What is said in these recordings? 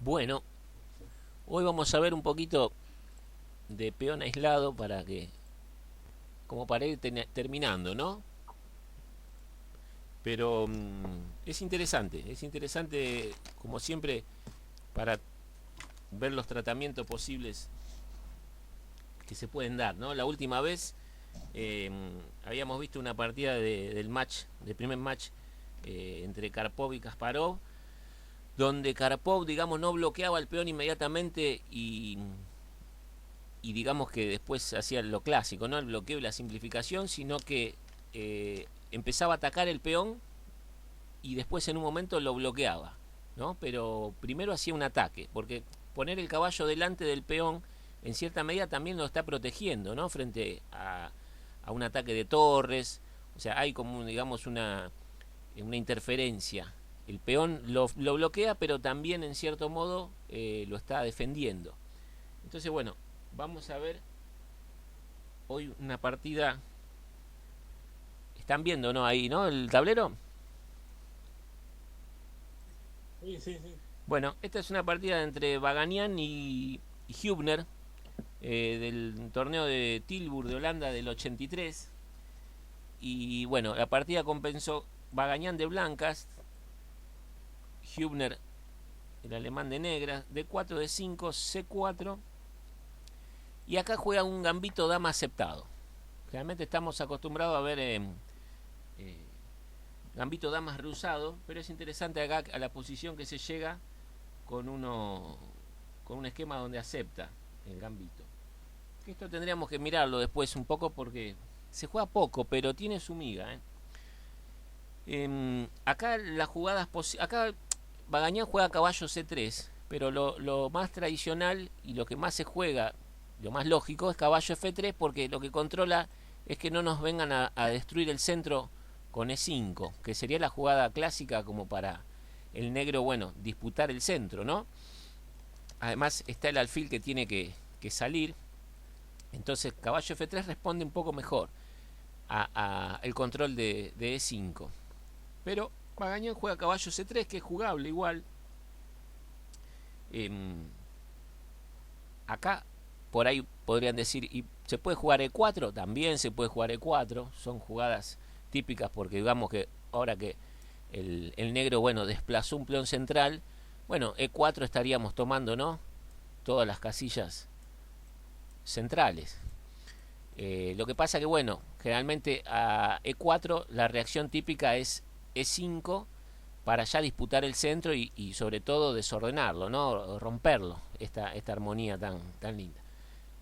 Bueno, hoy vamos a ver un poquito de peón aislado como para ir terminando, ¿no? Pero es interesante como siempre para ver los tratamientos posibles que se pueden dar, ¿no? La última vez eh, habíamos visto una partida del primer match entre Karpov y Kasparov, donde Karpov, digamos, no bloqueaba el peón inmediatamente y digamos que después hacía lo clásico, ¿no? El bloqueo y la simplificación, sino que empezaba a atacar el peón y después en un momento lo bloqueaba, ¿no? Pero primero hacía un ataque, porque poner el caballo delante del peón en cierta medida también lo está protegiendo, ¿no? Frente a un ataque de torres, o sea, hay como, digamos, una interferencia. El peón lo bloquea, pero también en cierto modo lo está defendiendo. Entonces, bueno, vamos a ver hoy una partida. Están viendo, ¿no? Ahí, ¿no? El tablero. Sí, sí, sí. Bueno, esta es una partida entre Baganian y Hübner del torneo de Tilburg de Holanda del 83. Y bueno, la partida compensó Baganian de blancas, Hübner, el alemán de negras, D4, D5, C4. Y acá juega un gambito dama aceptado. Realmente estamos acostumbrados a ver eh, gambito damas reusado, pero es interesante acá a la posición que se llega con uno con un esquema donde acepta el gambito. Esto tendríamos que mirarlo después un poco porque se juega poco, pero tiene su miga. Acá las jugadas acá Bagañán juega caballo C3, pero lo más tradicional y lo que más se juega, lo más lógico es caballo F3 porque lo que controla es que no nos vengan a destruir el centro con E5, que sería la jugada clásica como para el negro, bueno, disputar el centro, ¿no? Además está el alfil que tiene que salir, entonces caballo F3 responde un poco mejor a el control de E5. Pero Magañán juega caballo C3, que es jugable igual. Eh, Acá, por ahí podrían decir, ¿y se puede jugar E4? También se puede jugar E4. Son jugadas típicas porque digamos que ahora que el negro, bueno, desplazó un peón central, bueno, E4 estaríamos tomando, ¿no? Todas las casillas centrales. Lo que pasa que, bueno, generalmente a E4 la reacción típica es E5 para ya disputar el centro y sobre todo desordenarlo, ¿no? Romperlo, esta armonía tan linda.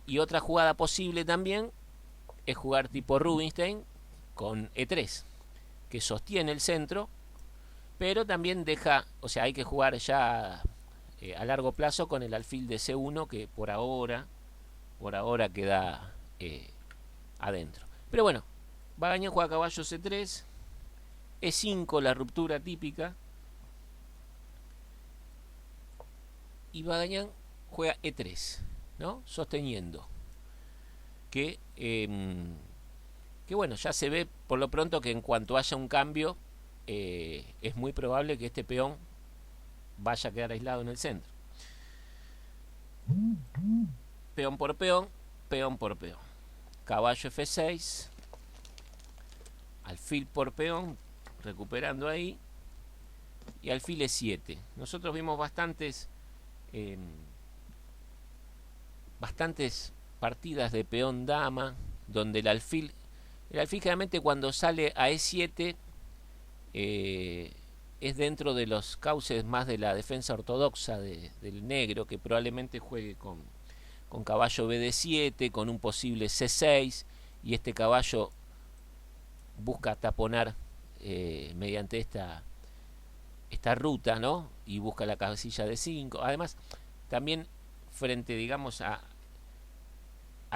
Y otra jugada posible también es jugar tipo Rubinstein con E3, que sostiene el centro, pero también deja, o sea, hay que jugar ya a largo plazo con el alfil de C1 que por ahora queda adentro. Pero bueno, Bagañán juega caballo C3, E5 la ruptura típica, y Bagañán juega E3, ¿no? Sosteniendo. Que, que bueno, ya se ve por lo pronto que en cuanto haya un cambio, es muy probable que este peón vaya a quedar aislado en el centro. Peón por peón, peón por peón. Caballo F6, alfil por peón, recuperando ahí, y alfil E7. Nosotros vimos eh, bastantes partidas de peón dama, donde el alfil generalmente cuando sale a E7 eh, es dentro de los cauces más de la defensa ortodoxa del negro, que probablemente juegue con caballo BD7, con un posible C6, y este caballo busca taponar mediante esta ruta, ¿no? Y busca la casilla de 5. Además, también frente, digamos, a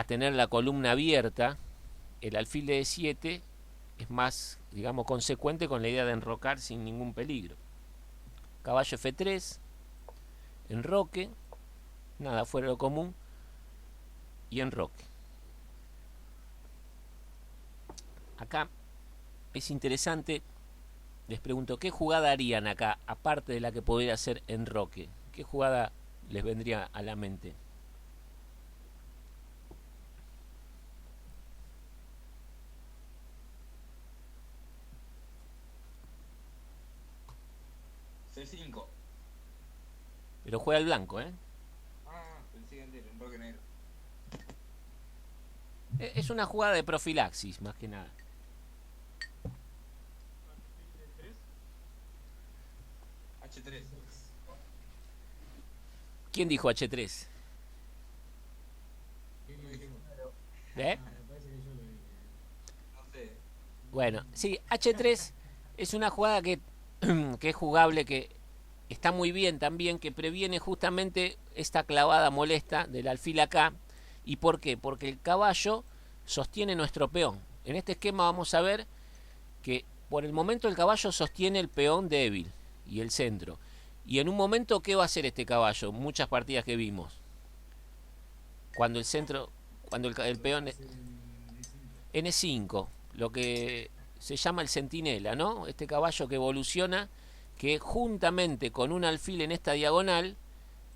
tener la columna abierta, el alfil de E7 es más, digamos, consecuente con la idea de enrocar sin ningún peligro. Caballo F3, enroque, nada fuera de lo común, y enroque. Acá es interesante, les pregunto, ¿qué jugada harían acá, aparte de la que podría hacer enroque? ¿Qué jugada les vendría a la mente? C5. Pero juega el blanco, ¿eh? Ah, pensé que antes era en roque negro. Es una jugada de profilaxis, más que nada. Alfil de 3. H3. ¿Quién dijo H3? ¿Qué lo dijimos? ¿Eh? Me parece que yo lo dije. No sé. Bueno, sí, H3 es una jugada que es jugable, que está muy bien también, que previene justamente esta clavada molesta del alfil acá. ¿Y por qué? Porque el caballo sostiene nuestro peón. En este esquema vamos a ver que por el momento el caballo sostiene el peón débil y el centro. Y en un momento, ¿qué va a hacer este caballo? Muchas partidas que vimos. Cuando el centro, cuando el peón N5, lo que se llama el centinela, ¿no? Este caballo que evoluciona, que juntamente con un alfil en esta diagonal,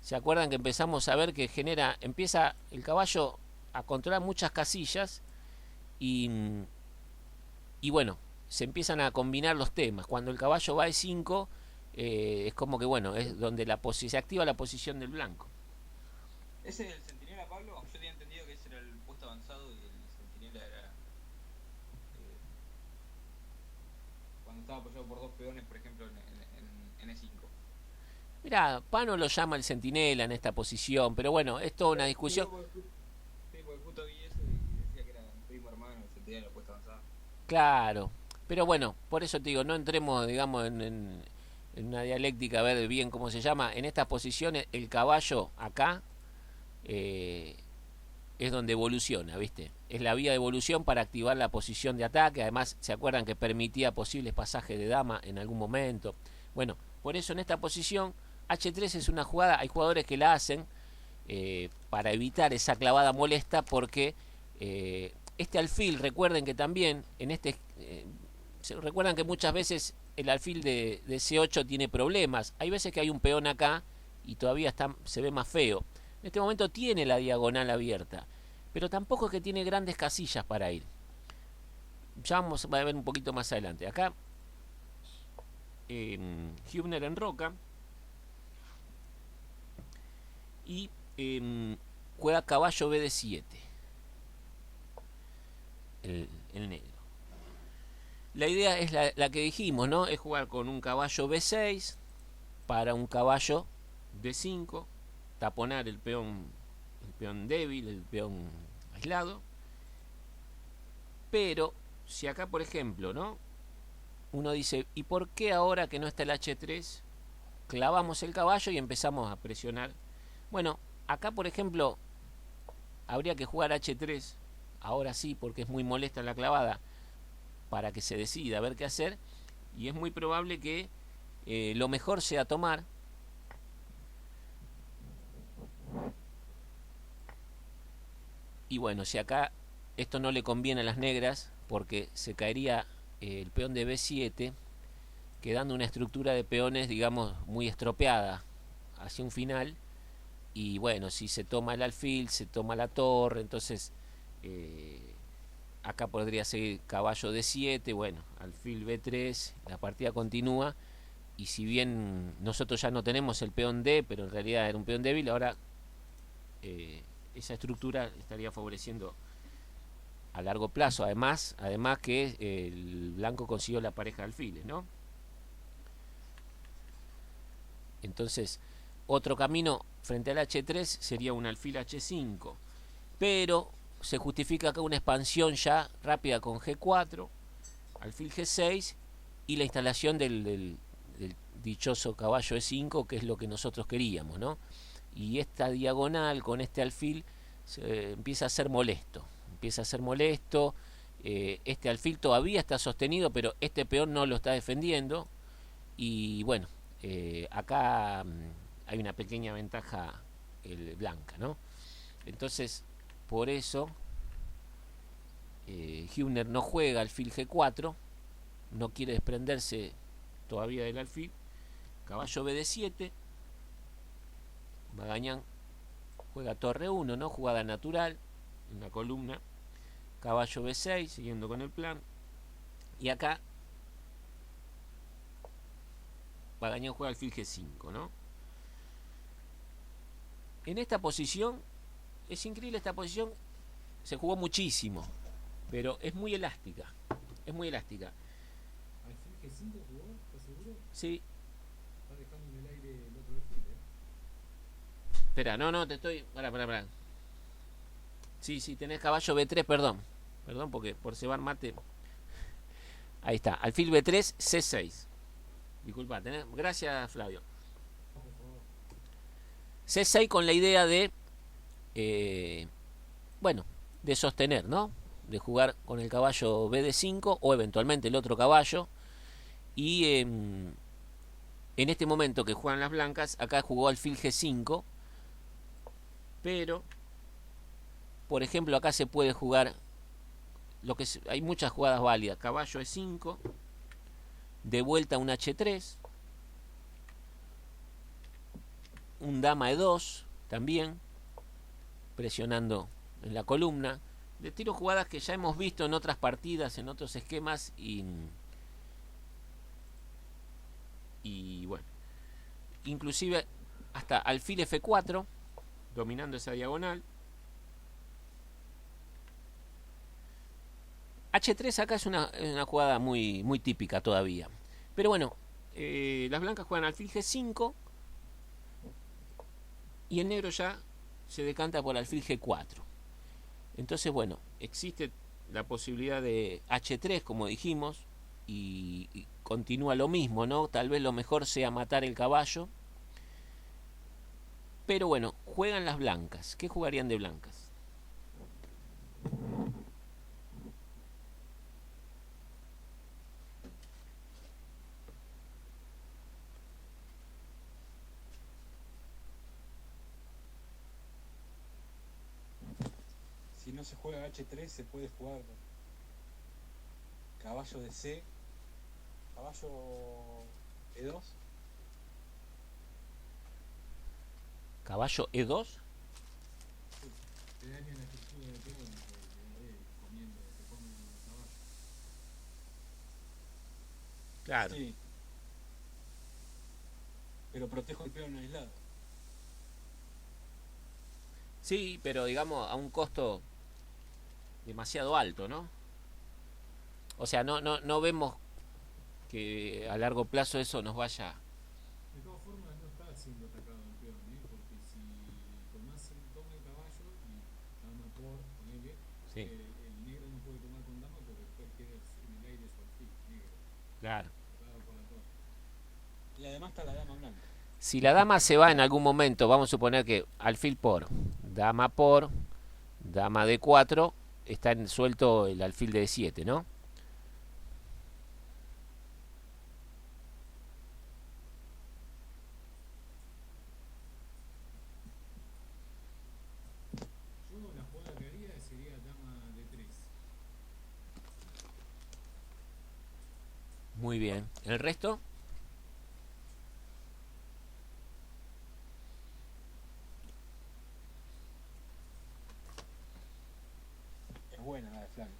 ¿se acuerdan que empezamos a ver que empieza el caballo a controlar muchas casillas y, y bueno, se empiezan a combinar los temas. Cuando el caballo va a E5, es como que bueno, es donde se activa la posición del blanco. ¿Ese es el centinela, Pablo? Yo tenía entendido que ese era el puesto avanzado y el centinela era cuando estaba apoyado por dos peones, por ejemplo, en E5. Mirá, Pano lo llama el centinela en esta posición, pero bueno, es toda una discusión. Sí, porque justo vi eso y decía que era un primo hermano, el centinela, el puesto avanzado. Claro, pero bueno, por eso te digo, no entremos, digamos, en una dialéctica a ver bien cómo se llama. En estas posiciones, el caballo acá eh, es donde evoluciona, ¿viste? Es la vía de evolución para activar la posición de ataque. Además, ¿se acuerdan que permitía posibles pasajes de dama en algún momento? Bueno, por eso en esta posición, H3 es una jugada, hay jugadores que la hacen para evitar esa clavada molesta porque este alfil, recuerden que también en recuerdan que muchas veces el alfil de C8 tiene problemas. Hay veces que hay un peón acá y todavía se ve más feo. En este momento tiene la diagonal abierta, pero tampoco es que tiene grandes casillas para ir. Ya vamos a ver un poquito más adelante. Acá Hübner enroca y juega caballo B de 7 el negro. La idea es la que dijimos, ¿no? Es jugar con un caballo B6 para un caballo D5, taponar el peón débil, el peón aislado. Pero si acá, por ejemplo, ¿no? Uno dice, ¿y por qué ahora que no está el H3 clavamos el caballo y empezamos a presionar? Bueno, acá, por ejemplo, habría que jugar H3, ahora sí, porque es muy molesta la clavada, para que se decida a ver qué hacer, y es muy probable que lo mejor sea tomar. Y bueno, si acá esto no le conviene a las negras, porque se caería el peón de B7, quedando una estructura de peones, digamos, muy estropeada hacia un final. Y bueno, si se toma el alfil, se toma la torre, entonces acá podría seguir caballo D7, bueno, alfil B3, la partida continúa. Y si bien nosotros ya no tenemos el peón D, pero en realidad era un peón débil, ahora esa estructura estaría favoreciendo a largo plazo. Además que el blanco consiguió la pareja de alfiles, ¿no? Entonces, otro camino frente al H3 sería un alfil H5. Pero se justifica acá una expansión ya rápida con G4, alfil G6 y la instalación del dichoso caballo E5, que es lo que nosotros queríamos, ¿no? Y esta diagonal con este alfil empieza a ser molesto. Este alfil todavía está sostenido, pero este peón no lo está defendiendo. Y bueno, acá hay una pequeña ventaja blanca, ¿no? Entonces, por eso Hübner no juega alfil G4, no quiere desprenderse todavía del alfil. Caballo B de 7 Magañán juega torre 1, ¿no? Jugada natural, en la columna. Caballo B6, siguiendo con el plan. Y acá Magañán juega alfil G5, ¿no? En esta posición, es increíble esta posición, se jugó muchísimo, pero es muy elástica. Es muy elástica. ¿Alfil G5 jugó? ¿Estás seguro? Sí. Está dejando en el aire el otro alfil, Espera, no, te estoy... Pará. Sí, tenés caballo B3, perdón. Perdón, porque por cebar mate... Ahí está, alfil B3, C6. Disculpa, gracias, Flavio. C6 con la idea de... bueno, de sostener, ¿no? De jugar con el caballo BD5 o eventualmente el otro caballo. Y en este momento que juegan las blancas, acá jugó alfil G5. Pero, por ejemplo, acá se puede jugar... hay muchas jugadas válidas. Caballo E5. De vuelta un H3. Un dama E2 también. Presionando en la columna. De tiro jugadas que ya hemos visto en otras partidas, en otros esquemas. Y bueno. Inclusive hasta alfil F4. Dominando esa diagonal. H3 acá es una jugada muy, muy típica todavía. Pero bueno, las blancas juegan alfil G5 y el negro ya se decanta por alfil G4. Entonces, bueno, existe la posibilidad de H3, como dijimos, y continúa lo mismo, ¿no? Tal vez lo mejor sea matar el caballo. Pero bueno, juegan las blancas. ¿Qué jugarían de blancas? Si no se juega H3, se puede jugar caballo de C, caballo E2. Caballo E2. ¿eh? Te daña la estructura de todo, comiendo, te comen el caballo. Claro. Sí. Pero protejo el peón aislado. Sí, pero digamos a un costo demasiado alto, ¿no? O sea, no vemos que a largo plazo eso nos vaya... De todas formas, no está siendo atacado el peón, porque si toma el caballo y dama por, ponele, Sí, el negro no puede tomar con dama porque después queda en el aire su alfil negro, claro. atacado por la torre. Y además está la dama blanca. Si la dama se va en algún momento, vamos a suponer que alfil por, dama D4, está suelto el alfil de D7, ¿no? Yo la jugada que haría sería dama D3. Muy bien. ¿El resto? Es buena la de Flavio.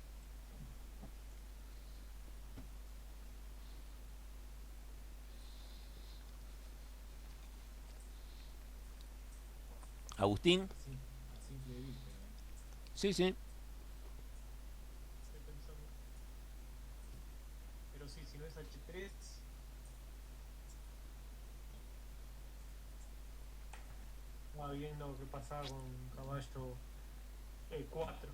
Agustín. A simple vista. Sí, sí. Estoy pensando. Pero sí, si no es H3, estaba viendo qué pasaba con caballo E4.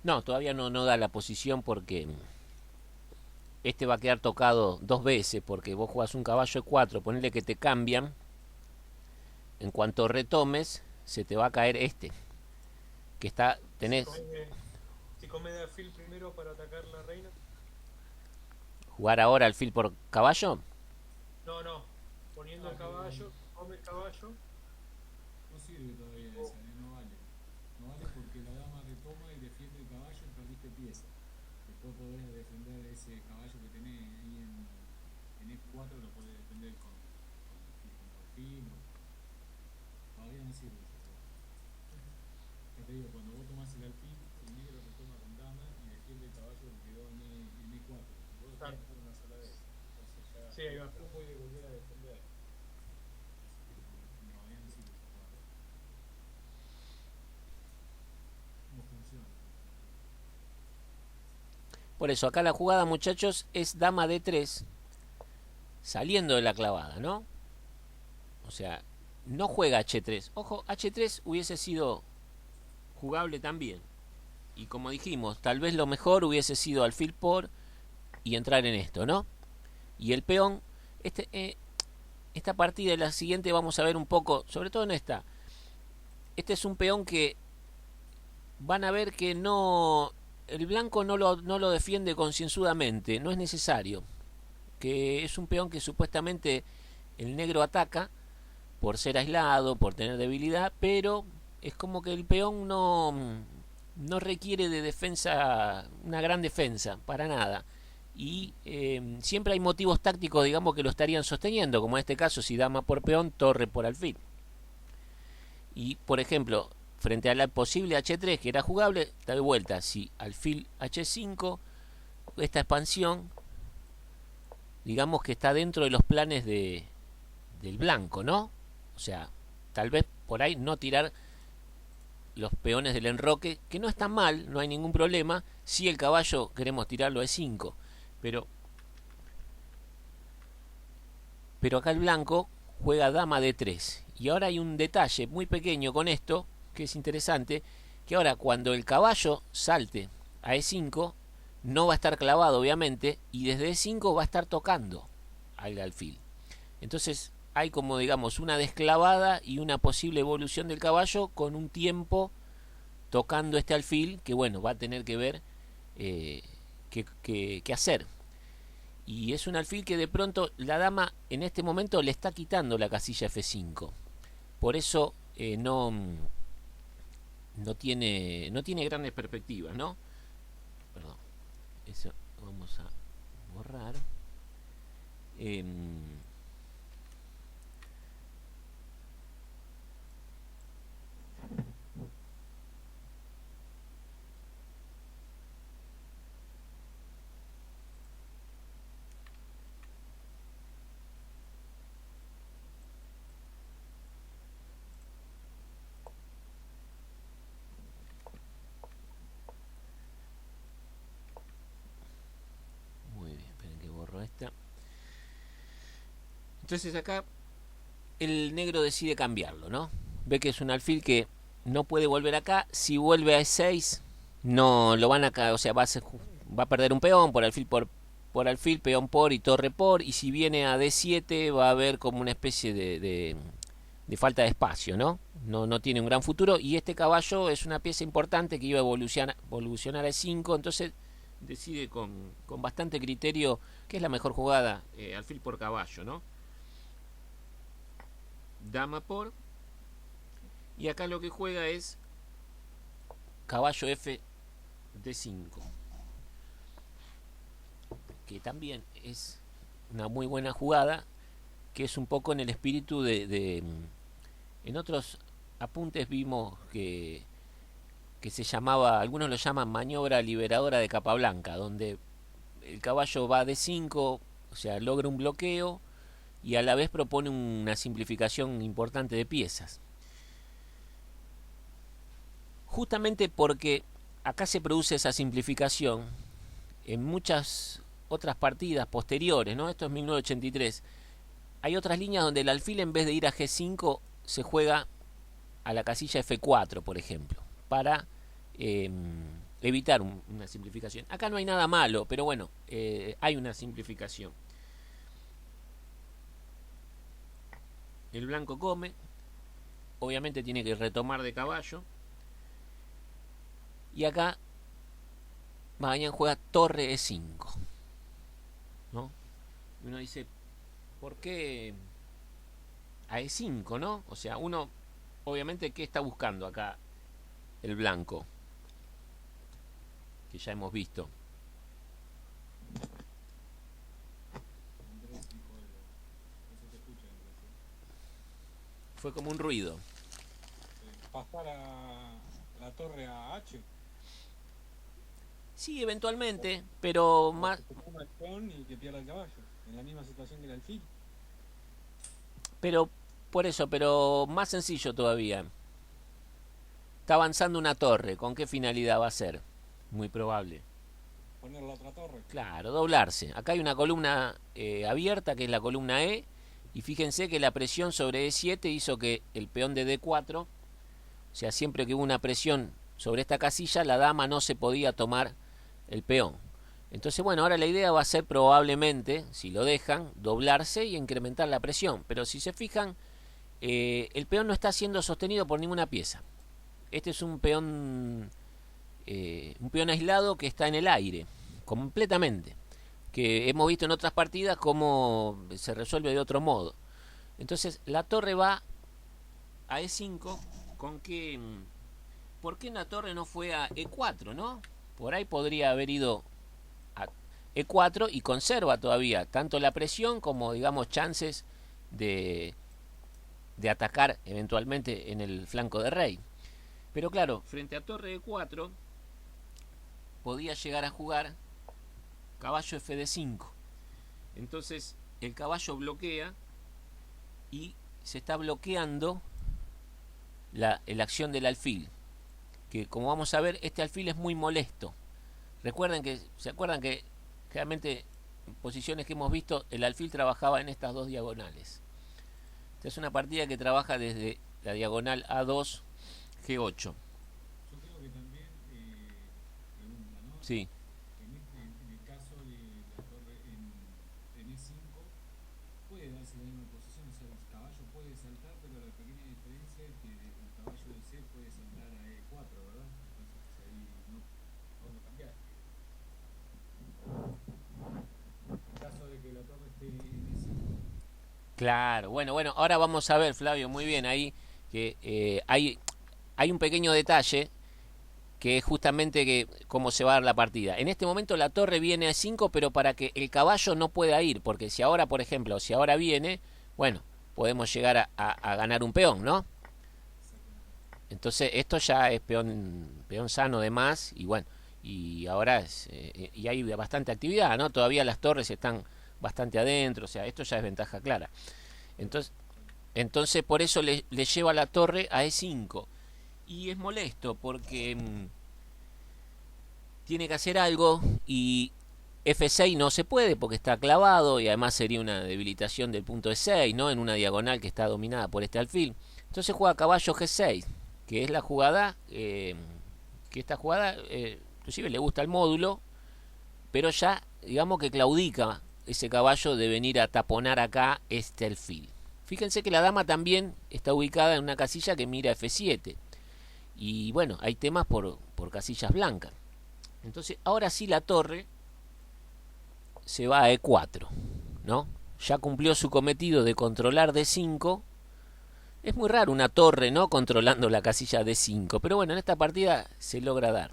No, todavía no da la posición porque este va a quedar tocado dos veces porque vos jugás un caballo E4, ponele que te cambian. En cuanto retomes, se te va a caer este. Que está, tenés... Si come de alfil primero para atacar la reina. Jugar ahora alfil por caballo. No. Poniendo el caballo, come el caballo. No sirve todavía esa, no vale. No vale porque la dama retoma y defiende el caballo y perdiste pieza. Después podés defender ese caballo que tenés ahí en alfil, todavía no sirve esa jugada. Ya te digo, cuando vos tomás el alfil, el negro retoma con dama y defiende el caballo que quedó en E4. Y vos Claro. tenés que hacer una sola vez. Entonces ya Sí, ahí va. después puede volver a defender. Todavía no sirve esa jugada. No funciona. Por eso, acá la jugada, muchachos, es dama D3, saliendo de la clavada, ¿no? O sea, no juega H3. Ojo, H3 hubiese sido jugable también. Y como dijimos, tal vez lo mejor hubiese sido alfil por y entrar en esto, ¿no? Y el peón, esta partida y la siguiente vamos a ver un poco, sobre todo en esta. Este es un peón que van a ver que no, el blanco no lo defiende concienzudamente, no es necesario. Que es un peón que supuestamente el negro ataca por ser aislado, por tener debilidad, pero es como que el peón no requiere de defensa, una gran defensa, para nada. Y siempre hay motivos tácticos, digamos, que lo estarían sosteniendo, como en este caso, si dama por peón, torre por alfil. Y, por ejemplo, frente a la posible H3, que era jugable, da de vuelta, si alfil H5, esta expansión, digamos que está dentro de los planes del blanco, ¿no? O sea, tal vez por ahí no tirar los peones del enroque, que no está mal, no hay ningún problema. Si el caballo queremos tirarlo a E5, pero acá el blanco juega dama D3. Y ahora hay un detalle muy pequeño con esto, que es interesante, que ahora cuando el caballo salte a E5, no va a estar clavado obviamente, y desde E5 va a estar tocando al alfil. Entonces hay como digamos una desclavada y una posible evolución del caballo con un tiempo tocando este alfil que bueno, va a tener que ver qué hacer. Y es un alfil que de pronto la dama en este momento le está quitando la casilla F5. Por eso no tiene grandes perspectivas, ¿no? Perdón. Eso vamos a borrar. Muy bien, esperen que borro esta. Entonces acá el negro decide cambiarlo, ¿no? Ve que es un alfil que no puede volver acá. Si vuelve a E6, no lo van a, o sea, va a perder un peón por alfil por alfil, peón por y torre por. Y si viene a D7 va a haber como una especie de falta de espacio, ¿no? No tiene un gran futuro. Y este caballo es una pieza importante que iba a evolucionar a E5. Entonces decide con bastante criterio que es la mejor jugada, alfil por caballo, ¿no? Dama por, y acá lo que juega es caballo F D5, que también es una muy buena jugada, que es un poco en el espíritu en otros apuntes vimos que se llamaba, algunos lo llaman maniobra liberadora de Capablanca, donde el caballo va a D5, o sea, logra un bloqueo y a la vez propone una simplificación importante de piezas. Justamente porque acá se produce esa simplificación, en muchas otras partidas posteriores, ¿no? Esto es 1983, hay otras líneas donde el alfil en vez de ir a G5 se juega a la casilla F4, por ejemplo, para evitar una simplificación. Acá no hay nada malo, pero bueno, hay una simplificación. El blanco come, obviamente tiene que retomar de caballo, y acá Magañán juega torre E5, ¿no? Uno dice, ¿por qué a E5, no? O sea, uno, obviamente, ¿qué está buscando acá el blanco? Que ya hemos visto. Andrés dijo algo. No se te escucha, Andrés. Fue como un ruido. Pasar a la torre a H. Sí, eventualmente, pero O más, que se ponga el peón y que pierda el caballo. En la misma situación que el alfil. pero por eso, pero más sencillo todavía. Está avanzando una torre. ¿Con qué finalidad va a ser? Muy probable. Poner la otra torre. Claro, doblarse. Acá hay una columna abierta, que es la columna E, y fíjense que la presión sobre E7 hizo que el peón de D4, o sea, siempre que hubo una presión sobre esta casilla, la dama no se podía tomar el peón. Entonces, bueno, ahora la idea va a ser probablemente, si lo dejan, doblarse y incrementar la presión. Pero si se fijan, el peón no está siendo sostenido por ninguna pieza. Este es un peón aislado que está en el aire, completamente. Que hemos visto en otras partidas cómo se resuelve de otro modo. Entonces, la torre va a E5, con que... ¿Por qué la torre no fue a E4, no? Por ahí podría haber ido a E4 y conserva todavía tanto la presión como, digamos, chances de atacar eventualmente en el flanco de rey. Pero claro, frente a torre E4 podía llegar a jugar caballo Fd5. Entonces el caballo bloquea y se está bloqueando la acción del alfil. Que como vamos a ver, este alfil es muy molesto. ¿Se acuerdan que realmente en posiciones que hemos visto el alfil trabajaba en estas dos diagonales? Esta es una partida que trabaja desde la diagonal A2 G8. Yo creo que también, pregunta, ¿no? Sí. En el caso de la torre en E5, puede darse la misma posición, o sea, el caballo puede saltar, pero la pequeña diferencia es que el caballo de C puede saltar a E4, ¿verdad? Entonces ahí no vamos a cambiar. En caso de que la torre esté en E5. Claro, bueno, ahora vamos a ver, Flavio, muy bien, ahí que hay un pequeño detalle que es justamente que cómo se va a dar la partida. En este momento la torre viene a 5, pero para que el caballo no pueda ir, porque si ahora, por ejemplo, si ahora viene, bueno, podemos llegar a ganar un peón, ¿no? Entonces esto ya es peón sano de más, y bueno, y ahora y hay bastante actividad, ¿no? Todavía las torres están bastante adentro, o sea, esto ya es ventaja clara. Entonces por eso le lleva la torre a E5. Y es molesto porque tiene que hacer algo y F6 no se puede porque está clavado y además sería una debilitación del punto E6, ¿no? En una diagonal que está dominada por este alfil. Entonces juega caballo G6, que es la jugada, que esta jugada inclusive le gusta el módulo, pero ya digamos que claudica ese caballo de venir a taponar acá este alfil. Fíjense que la dama también está ubicada en una casilla que mira F7. Y bueno, hay temas por casillas blancas. Entonces, ahora sí la torre se va a E4, ¿no? Ya cumplió su cometido de controlar D5. Es muy raro una torre, ¿no? Controlando la casilla D5. Pero bueno, en esta partida se logra dar.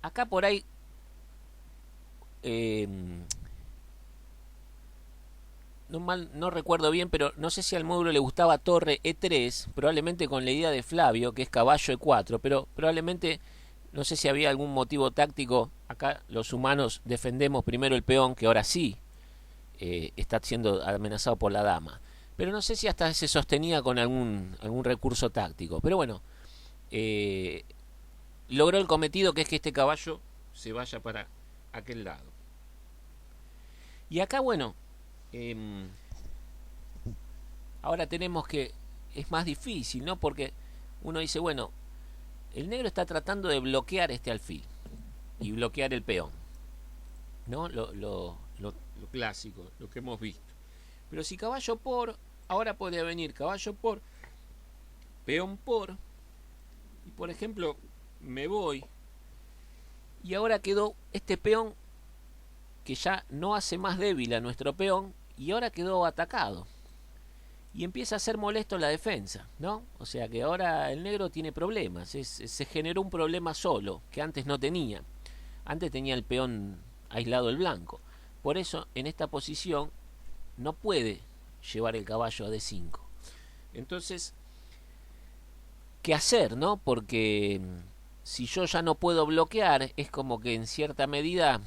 Acá por ahí... no recuerdo bien, pero no sé si al módulo le gustaba torre E3, probablemente con la idea de Flavio, que es caballo E4, pero probablemente, no sé si había algún motivo táctico. Acá los humanos defendemos primero el peón, que ahora sí está siendo amenazado por la dama. Pero no sé si hasta se sostenía con algún recurso táctico. Pero bueno, logró el cometido, que es que este caballo se vaya para aquel lado. Y acá, bueno... ahora tenemos que es más difícil, ¿no? Porque uno dice, bueno, el negro está tratando de bloquear este alfil y bloquear el peón, ¿no? Lo clásico, lo que hemos visto. Pero si caballo por, ahora podría venir caballo por, peón por, y por ejemplo me voy y ahora quedó este peón que ya no hace más débil a nuestro peón y ahora quedó atacado. Y empieza a ser molesto la defensa, ¿no? O sea que ahora el negro tiene problemas. Se generó un problema solo, que antes no tenía. Antes tenía el peón aislado el blanco. Por eso, en esta posición, no puede llevar el caballo a D5. Entonces, ¿qué hacer, no? Porque si yo ya no puedo bloquear, es como que en cierta medida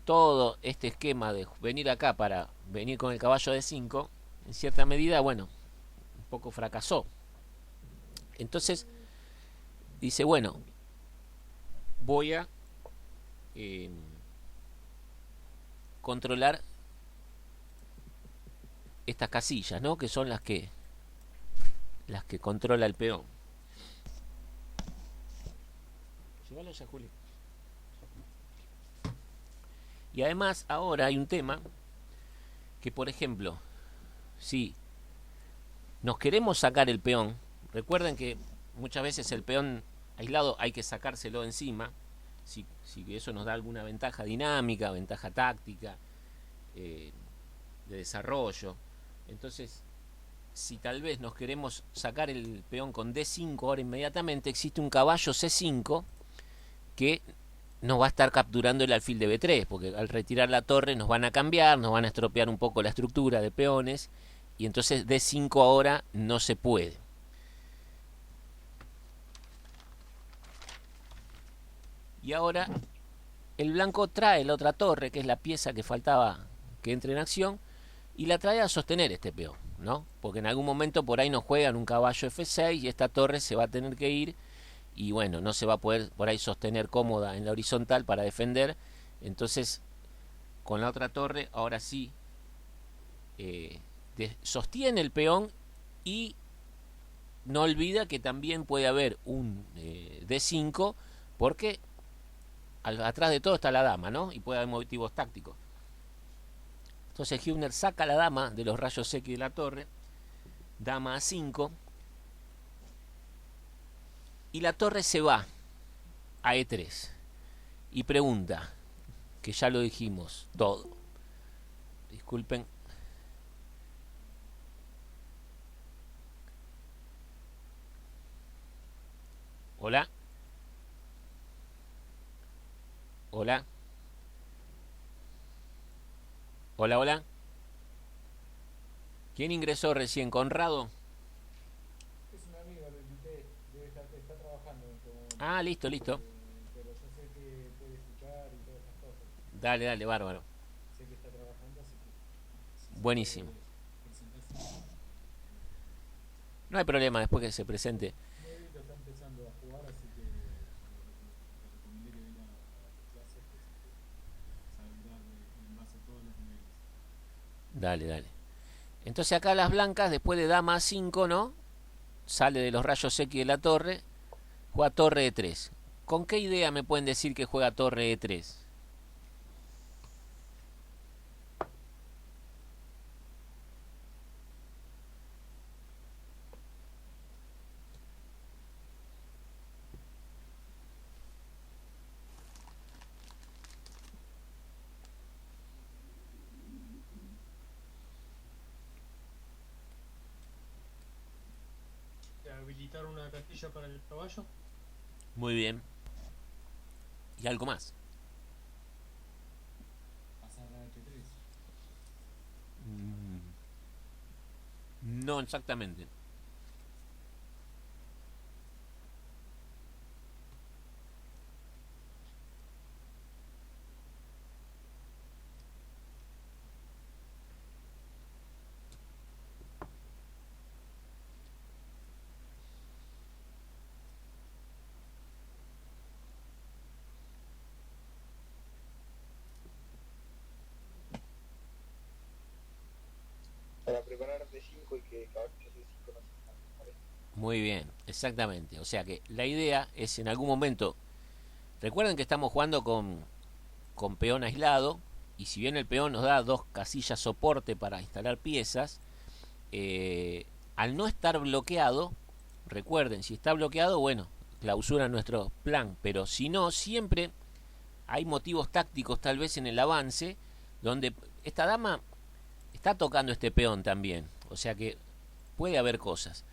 todo este esquema de venir acá para venir con el caballo de 5, en cierta medida, bueno, un poco fracasó. Entonces, dice, bueno, voy a controlar estas casillas, ¿no? Que son las que controla el peón. Llévalo ya, Juli. Y además ahora hay un tema que, por ejemplo, si nos queremos sacar el peón, recuerden que muchas veces el peón aislado hay que sacárselo encima, si eso nos da alguna ventaja dinámica, ventaja táctica, de desarrollo. Entonces, si tal vez nos queremos sacar el peón con D5 ahora inmediatamente, existe un caballo C5 que nos va a estar capturando el alfil de B3, porque al retirar la torre nos van a cambiar, nos van a estropear un poco la estructura de peones, y entonces D5 ahora no se puede. Y ahora el blanco trae la otra torre, que es la pieza que faltaba que entre en acción, y la trae a sostener este peón, ¿no? Porque en algún momento por ahí nos juegan un caballo F6 y esta torre se va a tener que ir, y bueno, no se va a poder por ahí sostener cómoda en la horizontal para defender. Entonces, con la otra torre, ahora sí, sostiene el peón y no olvida que también puede haber un D5, porque atrás de todo está la dama, ¿no? Y puede haber motivos tácticos. Entonces Hübner saca la dama de los rayos X de la torre, dama A5, y la torre se va a E3 y pregunta, que ya lo dijimos todo, disculpen, hola, hola, hola, hola, ¿quién ingresó recién? ¿Conrado? Es una amiga, lo invité, está trabajando en este momento. Ah, listo, listo. Pero yo sé que puede escuchar y todas esas cosas. Dale, dale, bárbaro. Sé que está trabajando, así que... Buenísimo. No hay problema después que se presente. Nuevito está empezando a jugar, así que le recomendé que venga a clases, que saben darle en base a todos los niveles. Dale, dale. Entonces acá las blancas, después de dama A5, ¿no? Sale de los rayos X de la torre, juega torre E3. ¿Con qué idea me pueden decir que juega torre E3? Habilitar una casilla para el caballo. Muy bien. ¿Y algo más? Pasar a H3. No exactamente. Para preparar D5 y que caballo C5 no se moleste. Muy bien, exactamente. O sea que la idea es en algún momento... Recuerden que estamos jugando con peón aislado, y si bien el peón nos da dos casillas soporte para instalar piezas, al no estar bloqueado, recuerden, si está bloqueado, bueno, clausura nuestro plan, pero si no, siempre hay motivos tácticos tal vez en el avance, donde esta dama está tocando este peón también, o sea que puede haber cosas.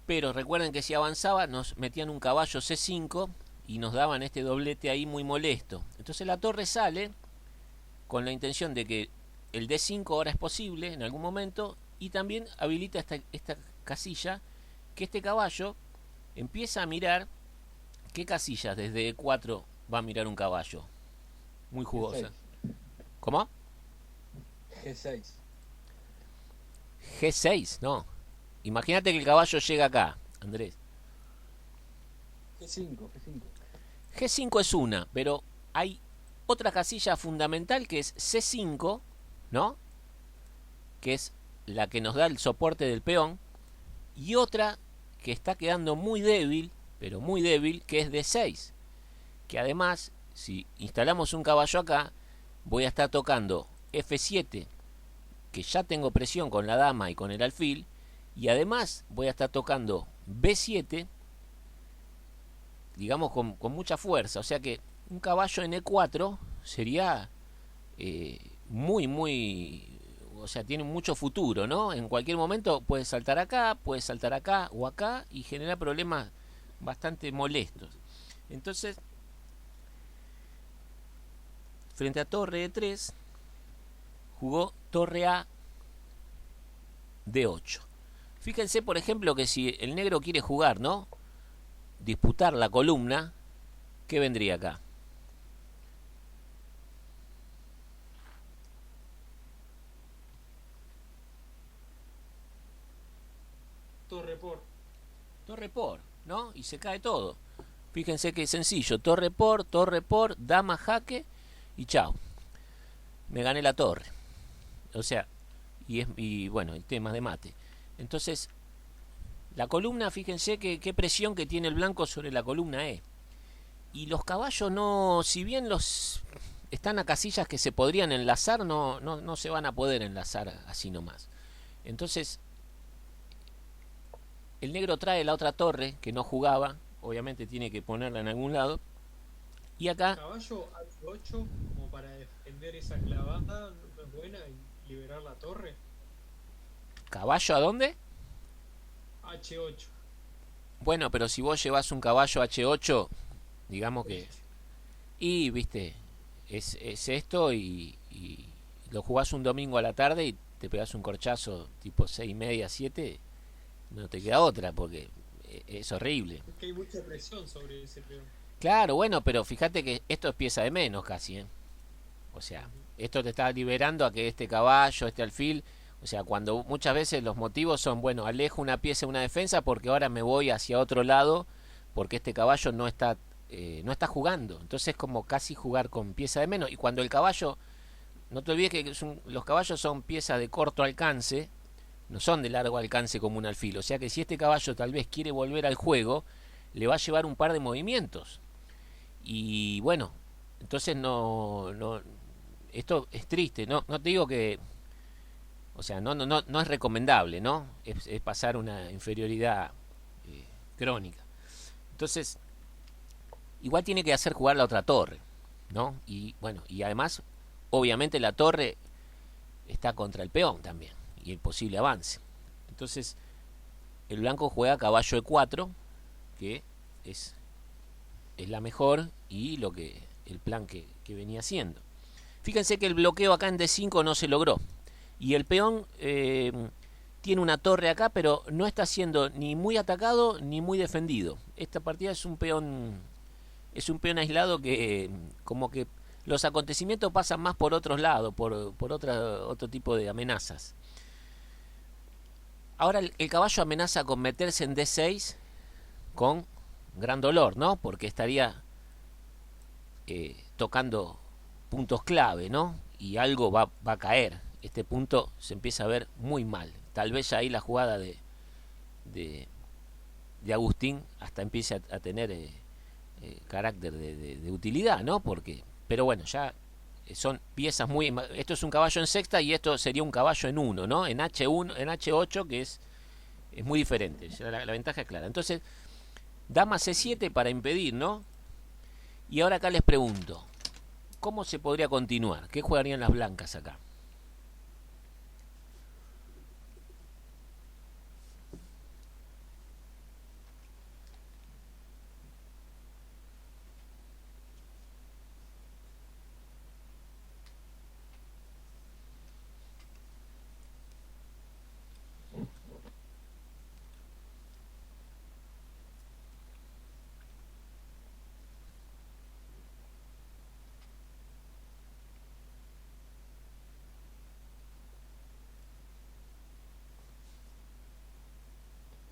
Pero recuerden que si avanzaba nos metían un caballo C5 y nos daban este doblete ahí muy molesto. Entonces la torre sale con la intención de que el D5 ahora es posible en algún momento y también habilita esta casilla que este caballo empieza a mirar qué casillas desde E4 va a mirar un caballo. Muy jugosa. ¿Cómo? G6. G6, no. Imagínate que el caballo llega acá, Andrés. G5. G5 es una, pero hay otra casilla fundamental que es C5, ¿no? Que es la que nos da el soporte del peón. Y otra que está quedando muy débil, pero muy débil, que es D6. Que además, si instalamos un caballo acá, voy a estar tocando F7, que ya tengo presión con la dama y con el alfil, y además voy a estar tocando B7, digamos con mucha fuerza, o sea que un caballo en E4 sería muy, o sea, tiene mucho futuro, ¿no? En cualquier momento puede saltar acá o acá y generar problemas bastante molestos. Entonces, frente a torre E3, jugó torre A D8. Fíjense, por ejemplo, que si el negro quiere jugar, ¿no? Disputar la columna, ¿qué vendría acá? Torre por, ¿no? Y se cae todo. Fíjense que es sencillo. Torre por, dama jaque y chao. Me gané la torre. O sea, y bueno, el tema de mate. Entonces, la columna, fíjense qué presión que tiene el blanco sobre la columna E. Y los caballos no, si bien los están a casillas que se podrían enlazar, no se van a poder enlazar así nomás. Entonces, el negro trae la otra torre que no jugaba, obviamente tiene que ponerla en algún lado. Y acá... Caballo H8 como para defender esa clavada, no es buena y liberar la torre. ¿Caballo a dónde? H8. Bueno, pero si vos llevas un caballo H8, digamos que... Y, viste, es esto y lo jugás un domingo a la tarde y te pegás un corchazo tipo 6:30, 7, no te queda otra porque es horrible. Es que hay mucha presión sobre ese peón. Claro, bueno, pero fíjate que esto es pieza de menos casi, ¿eh? O sea, esto te está liberando a que este caballo, este alfil... O sea, cuando muchas veces los motivos son, bueno, alejo una pieza, una defensa, porque ahora me voy hacia otro lado, porque este caballo no está jugando. Entonces es como casi jugar con pieza de menos. Y cuando el caballo, no te olvides que los caballos son piezas de corto alcance, no son de largo alcance como un alfil. O sea que si este caballo tal vez quiere volver al juego, le va a llevar un par de movimientos. Y bueno, entonces esto es triste. No te digo que... O sea, no es recomendable, ¿no? Es pasar una inferioridad crónica. Entonces, igual tiene que hacer jugar la otra torre, ¿no? Y bueno, y además, obviamente la torre está contra el peón también, y el posible avance. Entonces, el blanco juega caballo E4, que es la mejor, y el plan que venía haciendo. Fíjense que el bloqueo acá en D5 no se logró. Y el peón tiene una torre acá, pero no está siendo ni muy atacado ni muy defendido. Esta partida es un peón aislado que como que los acontecimientos pasan más por otros lados, por otro tipo de amenazas. Ahora el caballo amenaza con meterse en D6 con gran dolor, ¿no? Porque estaría tocando puntos clave, ¿no? Y algo va a caer. Este punto se empieza a ver muy mal. Tal vez ya ahí la jugada de Agustín hasta empiece a tener carácter de utilidad, ¿no? Pero bueno, ya son piezas muy... Esto es un caballo en sexta y esto sería un caballo en 1, ¿no? En H1, en H8, que es muy diferente. La ventaja es clara. Entonces, dama C7 para impedir, ¿no? Y ahora acá les pregunto, ¿cómo se podría continuar? ¿Qué jugarían las blancas acá?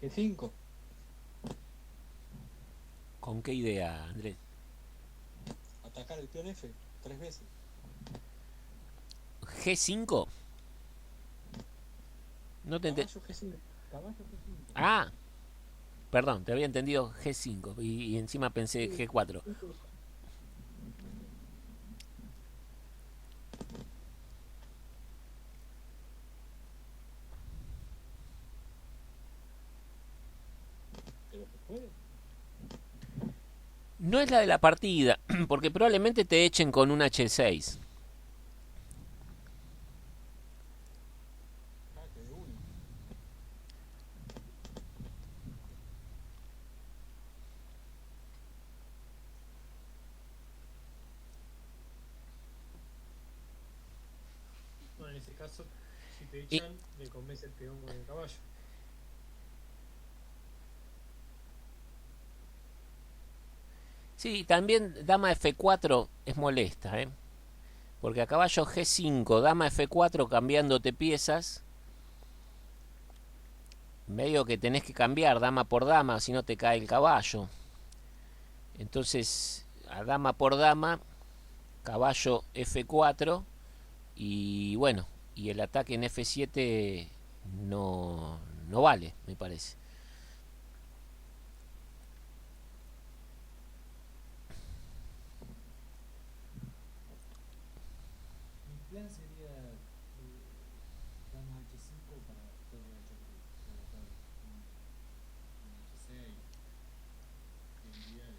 G5. ¿Con qué idea, Andrés? Atacar el peón F 3 veces. ¿G5? No te Caballo G5. Caballo G5. Ah, perdón, te había entendido G5 y encima pensé G4. Pero se puede. No es la de la partida, porque probablemente te echen con un H6. Jaque de uno. Bueno, en ese caso, si te Y- echan, le convence el peón con el caballo. Sí, también dama F4 es molesta, ¿eh? Porque a caballo G5, dama F4 cambiándote piezas, medio que tenés que cambiar dama por dama, si no te cae el caballo. Entonces, a dama por dama, caballo F4 y bueno, y el ataque en F7 no vale, me parece. Mi plan sería dama H5 para torre H3, provocar un H6, debilidades.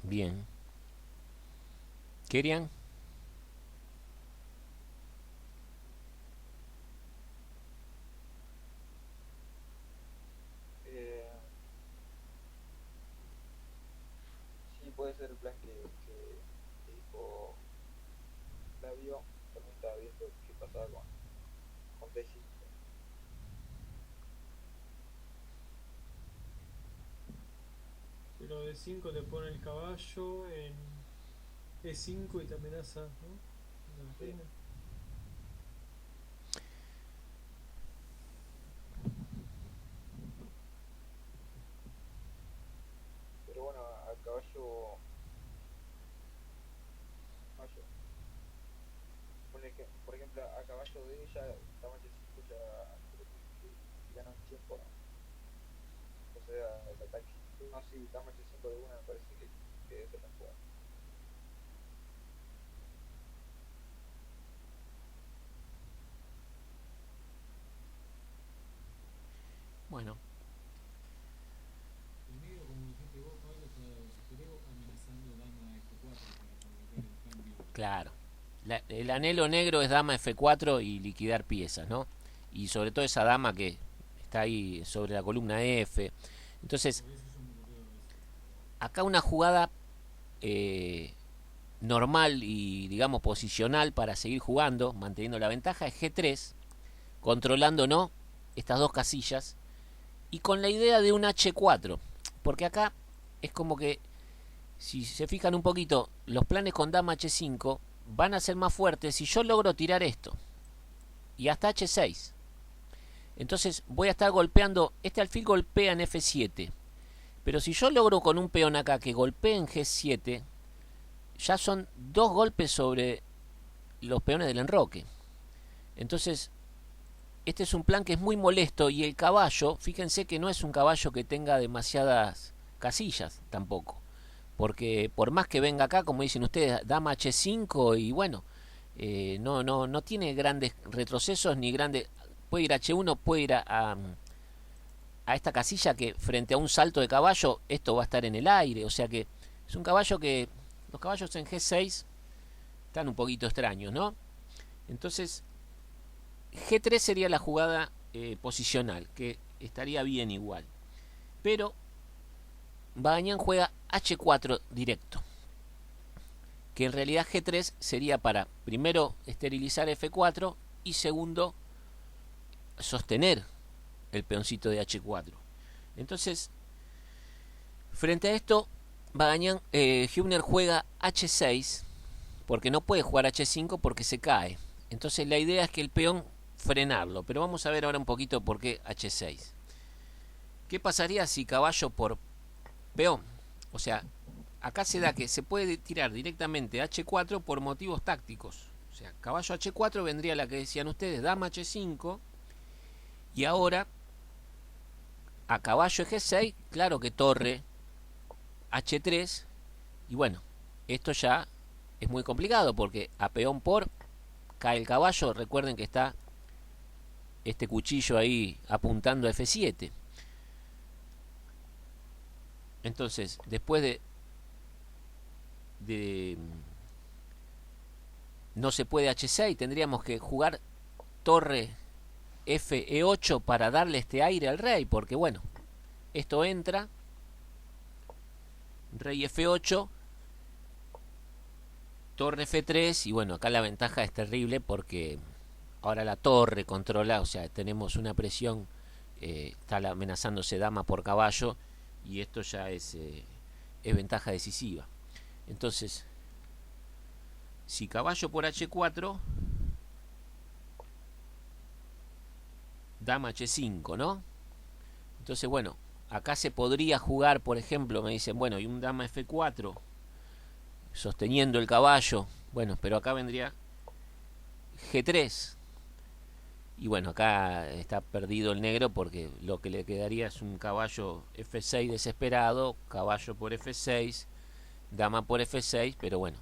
Bien. ¿Querían? Sí, puede ser el plan que dijo Flavio. También estaba viendo qué pasaba con D5. Pero de 5 te pone el caballo en E5 y te amenaza, ¿no? La Sí. reina. Pero bueno, a caballo. Caballo. Por ejemplo, a caballo D ya dama H5 ya creo que gana un tiempo, ¿no? O sea, el ataque. No, sí, dama H5 de una me parece que debe ser la jugada. Bueno, El negro, como dijiste vos, Pablo, creo amenazando dama F4 para provocar el cambio. claro. El anhelo negro es dama F4 y liquidar piezas, ¿no? Y sobre todo esa dama que está ahí sobre la columna F. Entonces, Por eso yo me ocurrió eso. acá una jugada normal y, digamos, posicional para seguir jugando, manteniendo la ventaja, es G3, controlando, ¿no?, estas dos casillas, y con la idea de un H4. Porque acá es como que, si se fijan un poquito, los planes con dama H5 van a ser más fuertes si yo logro tirar esto. Y hasta H6. Entonces voy a estar golpeando, este alfil golpea en F7. Pero si yo logro con un peón acá que golpee en G7, ya son dos golpes sobre los peones del enroque. Entonces, este es un plan que es muy molesto y el caballo, fíjense que no es un caballo que tenga demasiadas casillas tampoco. Porque por más que venga acá, como dicen ustedes, dama H5 y bueno, no tiene grandes retrocesos ni grandes... Puede ir a H1, puede ir a esta casilla que frente a un salto de caballo, esto va a estar en el aire. O sea que es un caballo que... Los caballos en G6 están un poquito extraños, ¿no? Entonces, G3 sería la jugada posicional, que estaría bien igual. Pero Bagañán juega H4 directo, que en realidad G3 sería para, primero, esterilizar F4 y segundo, sostener el peoncito de H4. Entonces, frente a esto, Hübner juega H6, porque no puede jugar H5 porque se cae. Entonces la idea es que el peón frenarlo, pero vamos a ver ahora un poquito por qué H6. ¿Qué pasaría si caballo por peón? O sea, acá se da que se puede tirar directamente H4 por motivos tácticos. O sea, caballo H4 vendría la que decían ustedes, dama H5, y ahora a caballo G6, claro que torre H3, y bueno, esto ya es muy complicado porque a peón por cae el caballo, recuerden que está este cuchillo ahí apuntando a F7. Entonces, después de no se puede H6, tendríamos que jugar torre Fe8 para darle este aire al rey, porque bueno, esto entra, rey F8, torre F3, y bueno, acá la ventaja es terrible porque ahora la torre controla, o sea, tenemos una presión, está amenazándose dama por caballo, y esto ya es ventaja decisiva. Entonces, si caballo por H4, dama H5, ¿no? Entonces, bueno, acá se podría jugar, por ejemplo, me dicen, bueno, y un dama F4, sosteniendo el caballo, bueno, pero acá vendría G3, y bueno, acá está perdido el negro porque lo que le quedaría es un caballo F6 desesperado, caballo por F6, dama por F6, pero bueno,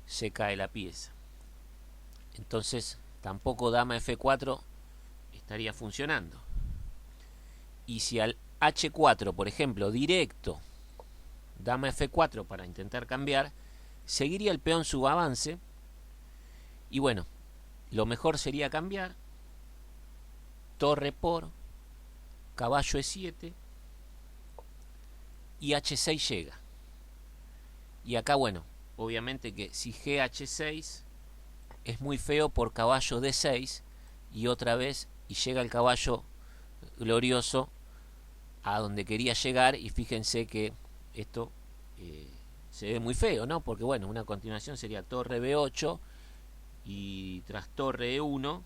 se cae la pieza. Entonces tampoco dama F4 estaría funcionando. Y si al H4, por ejemplo, directo, dama F4 para intentar cambiar, seguiría el peón subavance, y bueno, lo mejor sería cambiar, torre por, caballo E7, y H6 llega. Y acá, bueno, obviamente que si GH6 es muy feo por caballo D6, y otra vez, y llega el caballo glorioso a donde quería llegar, y fíjense que esto se ve muy feo, ¿no? Porque bueno, una continuación sería torre B8, y tras torre E1,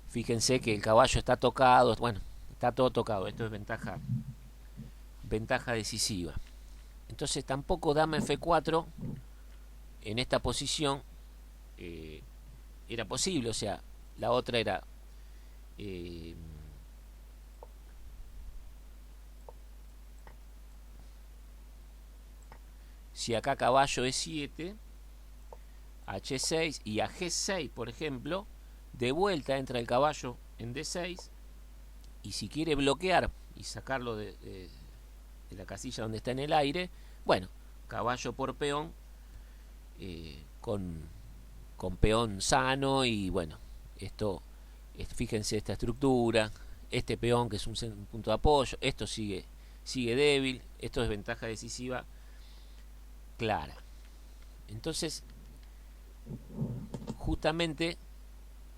fíjense que el caballo está tocado, bueno, está todo tocado, esto es ventaja decisiva. Entonces tampoco dama F4 en esta posición era posible, o sea, la otra era si acá caballo E7, H6 y a G6, por ejemplo, de vuelta entra el caballo en D6, y si quiere bloquear y sacarlo de la casilla donde está en el aire, bueno, caballo por peón, con peón sano, y bueno, esto, fíjense esta estructura, este peón que es un punto de apoyo, esto sigue débil, esto es ventaja decisiva clara. Entonces, justamente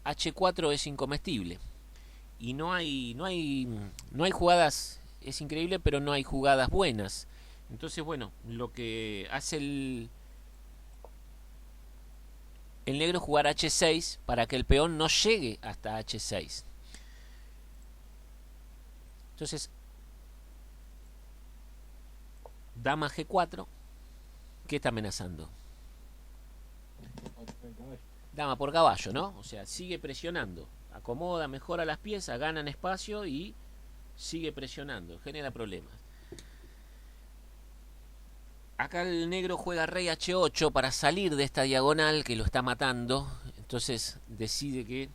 H4 es incomestible, y no hay jugadas, es increíble, pero no hay jugadas buenas. Entonces, bueno, lo que hace el negro es jugar H6 para que el peón no llegue hasta H6. Entonces, dama G4, ¿qué está amenazando? Dama por caballo, ¿no? O sea, sigue presionando, acomoda, mejora las piezas, ganan espacio y sigue presionando, genera problemas. Acá el negro juega rey H8 para salir de esta diagonal que lo está matando. Entonces decide que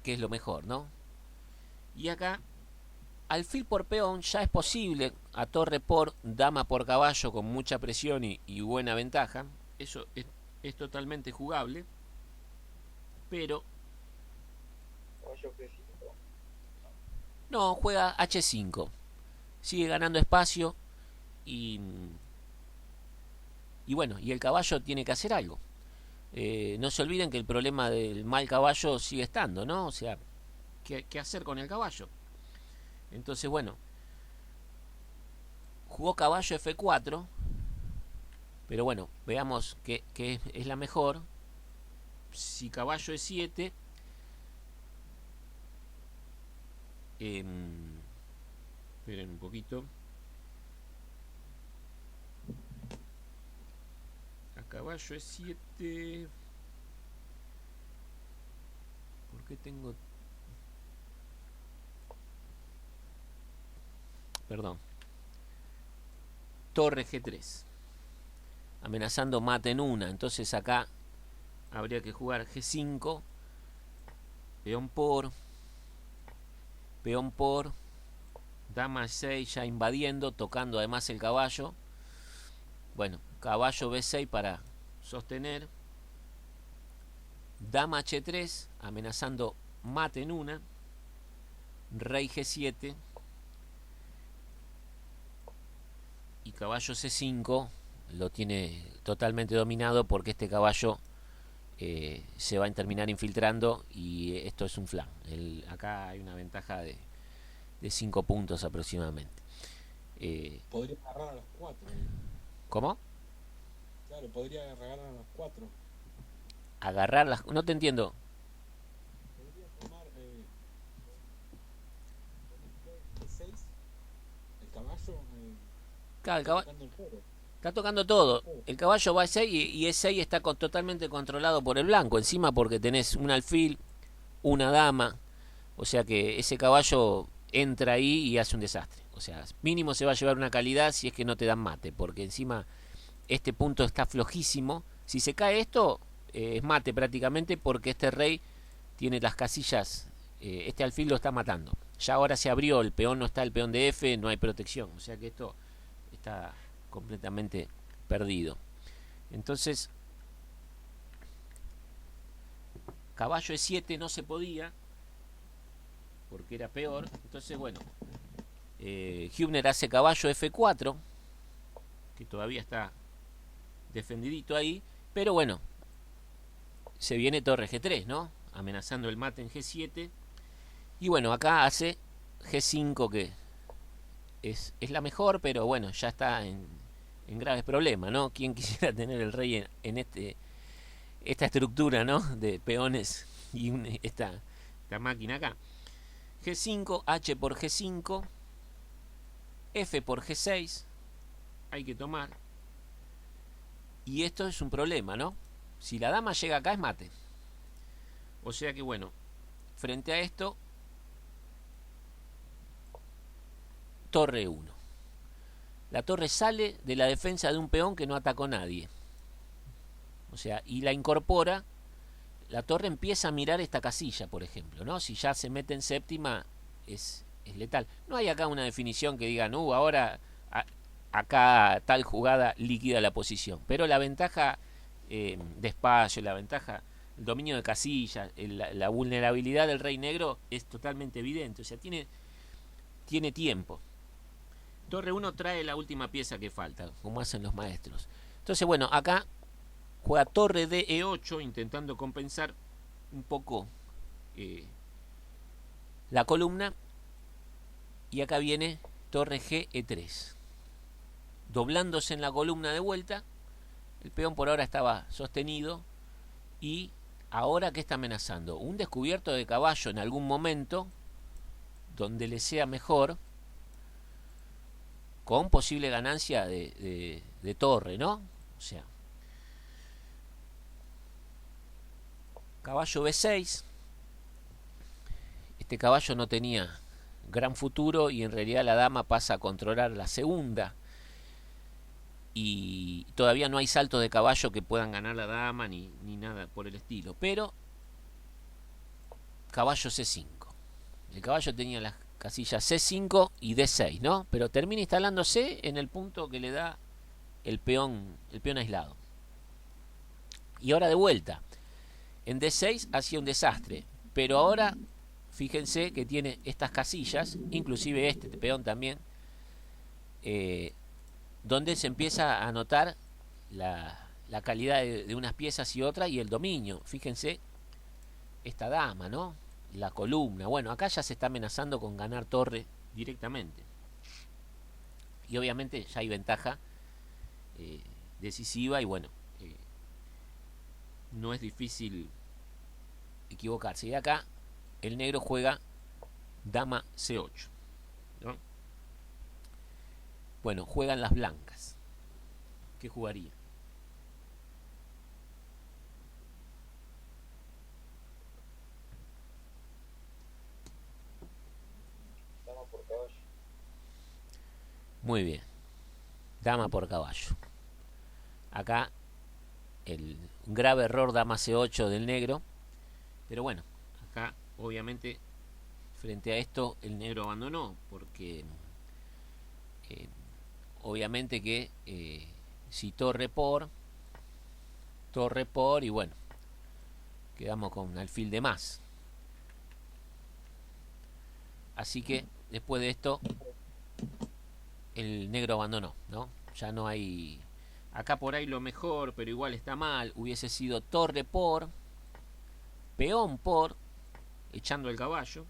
es lo mejor, ¿no? Y acá, alfil por peón ya es posible, a torre por, dama por caballo con mucha presión y buena ventaja. Eso es totalmente jugable. Pero Caballo G5. no, juega H5. Sigue ganando espacio y bueno, y el caballo tiene que hacer algo. No se olviden que el problema del mal caballo sigue estando, ¿no? O sea, ¿qué hacer con el caballo? Entonces, bueno, jugó caballo F4, Pero bueno, veamos qué es la mejor. Si caballo es 7, esperen un poquito. A caballo es 7. ¿Por qué tengo? Perdón. Torre G3. Amenazando mate en una. Entonces acá habría que jugar G5. Peón por. Dama 6 ya invadiendo, tocando además el caballo. Bueno, caballo B6 para sostener. Dama H3, amenazando mate en una. Rey G7. Y caballo C5 lo tiene totalmente dominado porque este caballo se va a terminar infiltrando y esto es un flan. Acá hay una ventaja de 5 puntos aproximadamente. Podría agarrar a los 4. ¿Cómo? Claro, podría agarrar a los 4. Agarrar las... No te entiendo. Podría tomar el 6, el caballo, Claro, el caballo tocando el toro. está tocando todo. El caballo va a E6 y E6 está totalmente controlado por el blanco. Encima porque tenés un alfil, una dama. O sea que ese caballo entra ahí y hace un desastre. O sea, mínimo se va a llevar una calidad si es que no te dan mate. Porque encima este punto está flojísimo. Si se cae esto, es mate prácticamente porque este rey tiene las casillas. Este alfil lo está matando. Ya ahora se abrió, el peón no está, el peón de F, no hay protección. O sea que esto está completamente perdido. Entonces, caballo E7 no se podía porque era peor. Entonces, bueno, Hübner hace caballo F4, que todavía está defendidito ahí, pero bueno, se viene torre G3, ¿no? Amenazando el mate en G7. Y bueno, acá hace G5, que es la mejor, pero bueno, ya está en graves problemas, ¿no? ¿Quién quisiera tener el rey en esta estructura, ¿no? De peones y esta máquina acá. G5, H por G5, F por G6, hay que tomar. Y esto es un problema, ¿no? Si la dama llega acá es mate. O sea que bueno, frente a esto, torre 1. La torre sale de la defensa de un peón que no atacó a nadie. O sea, y la incorpora. La torre empieza a mirar esta casilla, por ejemplo, ¿no? Si ya se mete en séptima, es letal. No hay acá una definición que digan, ahora acá tal jugada liquida la posición. Pero la ventaja de espacio, la ventaja, el dominio de casilla, la vulnerabilidad del rey negro es totalmente evidente. O sea, tiene tiempo. Torre 1 trae la última pieza que falta, como hacen los maestros. Entonces, bueno, acá juega torre de E8, intentando compensar un poco la columna. Y acá viene torre G, E3. Doblándose en la columna de vuelta. El peón por ahora estaba sostenido. Y ahora, ¿qué está amenazando? Un descubierto de caballo en algún momento, donde le sea mejor, con posible ganancia de torre, ¿no? O sea, caballo B6. Este caballo no tenía gran futuro y en realidad la dama pasa a controlar la segunda. Y todavía no hay saltos de caballo que puedan ganar la dama ni nada por el estilo. Pero caballo C5. El caballo tenía las casillas C5 y D6, ¿no? Pero termina instalándose en el punto que le da el peón aislado. Y ahora de vuelta. En D6 hacía un desastre. Pero ahora, fíjense que tiene estas casillas, inclusive este peón también, donde se empieza a notar la calidad de unas piezas y otras y el dominio. Fíjense esta dama, ¿no? La columna. Bueno, acá ya se está amenazando con ganar torre directamente. Y obviamente ya hay ventaja decisiva y bueno, no es difícil equivocarse. Y acá el negro juega dama C8, ¿no? Bueno, juegan las blancas. ¿Qué jugaría? Dama por caballo. Muy bien. Dama por caballo. Acá un grave error dama C8 del negro. Pero bueno, acá obviamente frente a esto el negro abandonó. Porque obviamente que si torre por y bueno, quedamos con alfil de más. Así que después de esto el negro abandonó, ¿no? Ya no hay... Acá por ahí lo mejor, pero igual está mal, hubiese sido torre por, peón por, echando el caballo.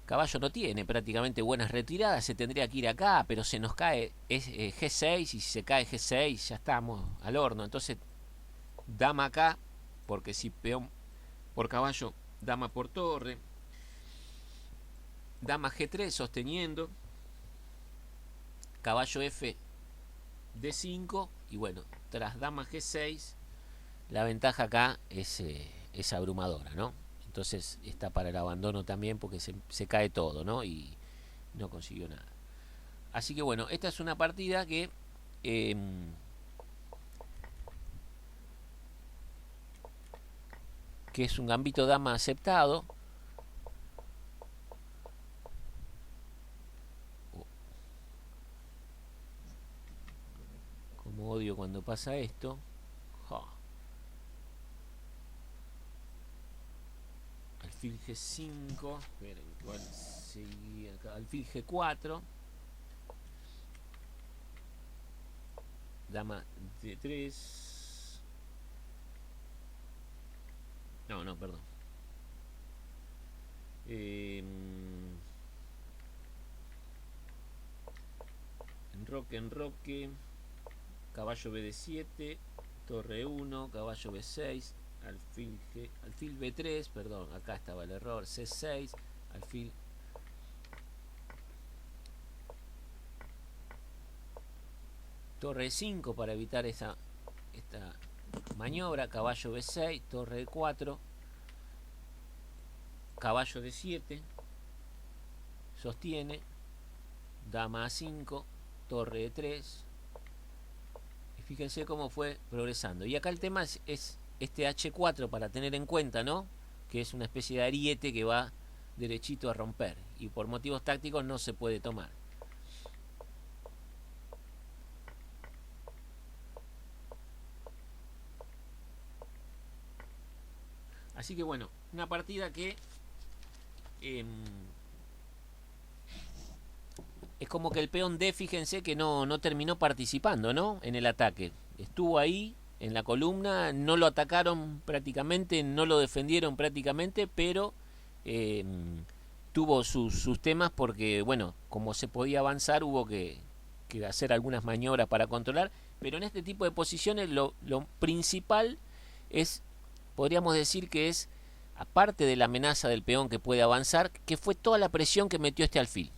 Caballo no tiene prácticamente buenas retiradas, se tendría que ir acá, pero se nos cae G6 y si se cae G6 ya estamos al horno. Entonces, dama acá, porque si peón por caballo, dama por torre. Dama G3 sosteniendo. Caballo F D5 y bueno, tras dama G6 la ventaja acá es abrumadora, ¿no? Entonces está para el abandono también porque se cae todo, ¿no? Y no consiguió nada. Así que bueno, esta es una partida que es un gambito dama aceptado. Como odio cuando pasa esto. Ja. Alfil G5. Esperen, ¿cuál seguía acá? Alfil G4. Dama D3. No, perdón. Enroque. Caballo BD7. Torre 1. Caballo B6. Alfil B3, perdón, acá estaba el error, C6, alfil torre 5 para evitar esta maniobra, caballo B6, torre 4, caballo D7, sostiene, dama A5, torre E3, y fíjense cómo fue progresando. Y acá el tema es este H4 para tener en cuenta, ¿no? Que es una especie de ariete que va derechito a romper y por motivos tácticos no se puede tomar. Así que bueno, una partida que es como que el peón D, fíjense que no terminó participando, ¿no? En el ataque. Estuvo ahí en la columna, no lo atacaron prácticamente, no lo defendieron prácticamente, pero tuvo sus temas porque, bueno, como se podía avanzar, hubo que hacer algunas maniobras para controlar, pero en este tipo de posiciones lo principal es, podríamos decir que es, aparte de la amenaza del peón que puede avanzar, que fue toda la presión que metió este alfil.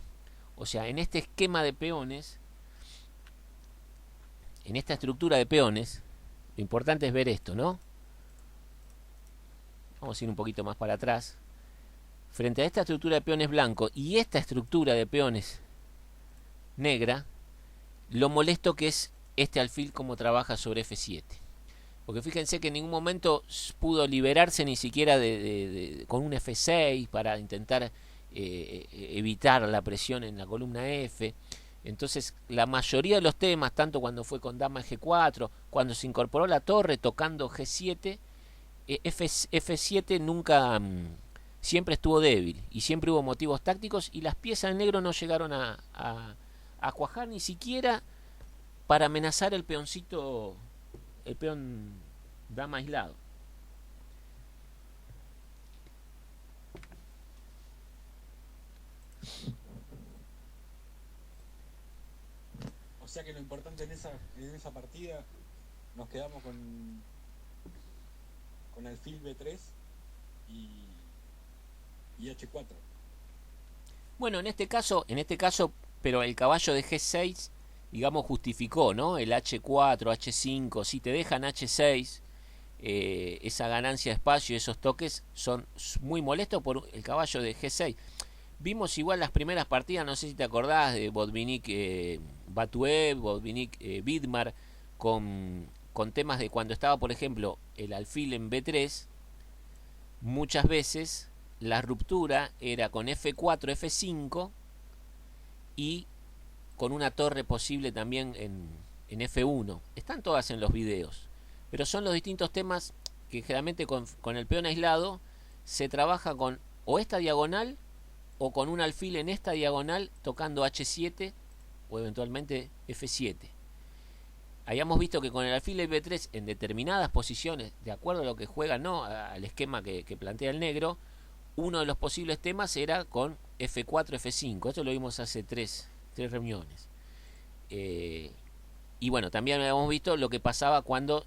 O sea, en este esquema de peones, en esta estructura de peones, lo importante es ver esto, ¿no? Vamos a ir un poquito más para atrás. Frente a esta estructura de peones blanco y esta estructura de peones negra, lo molesto que es este alfil como trabaja sobre F7. Porque fíjense que en ningún momento pudo liberarse ni siquiera con un F6 para intentar evitar la presión en la columna F. Entonces la mayoría de los temas, tanto cuando fue con dama G4, cuando se incorporó la torre tocando G7, F7 nunca, siempre estuvo débil y siempre hubo motivos tácticos y las piezas en negro no llegaron a cuajar ni siquiera para amenazar el peoncito, el peón dama aislado. O sea que lo importante en esa partida nos quedamos con alfil B3 y H4. Bueno, en este caso, pero el caballo de G6, digamos, justificó, ¿no? El H4, H5, si te dejan H6, esa ganancia de espacio y esos toques son muy molestos por el caballo de G6. Vimos igual las primeras partidas, no sé si te acordás, de Botvinnik Batuev, Botvinnik Vidmar, con temas de cuando estaba, por ejemplo, el alfil en B3, muchas veces la ruptura era con F4, F5 y con una torre posible también en F1. Están todas en los videos, pero son los distintos temas que generalmente con el peón aislado se trabaja con o esta diagonal o con un alfil en esta diagonal tocando H7 o eventualmente F7. Habíamos visto que con el alfil B3 en determinadas posiciones, de acuerdo a lo que juega, no al esquema que plantea el negro, uno de los posibles temas era con F4, F5. Esto lo vimos hace tres reuniones. Y bueno, también habíamos visto lo que pasaba cuando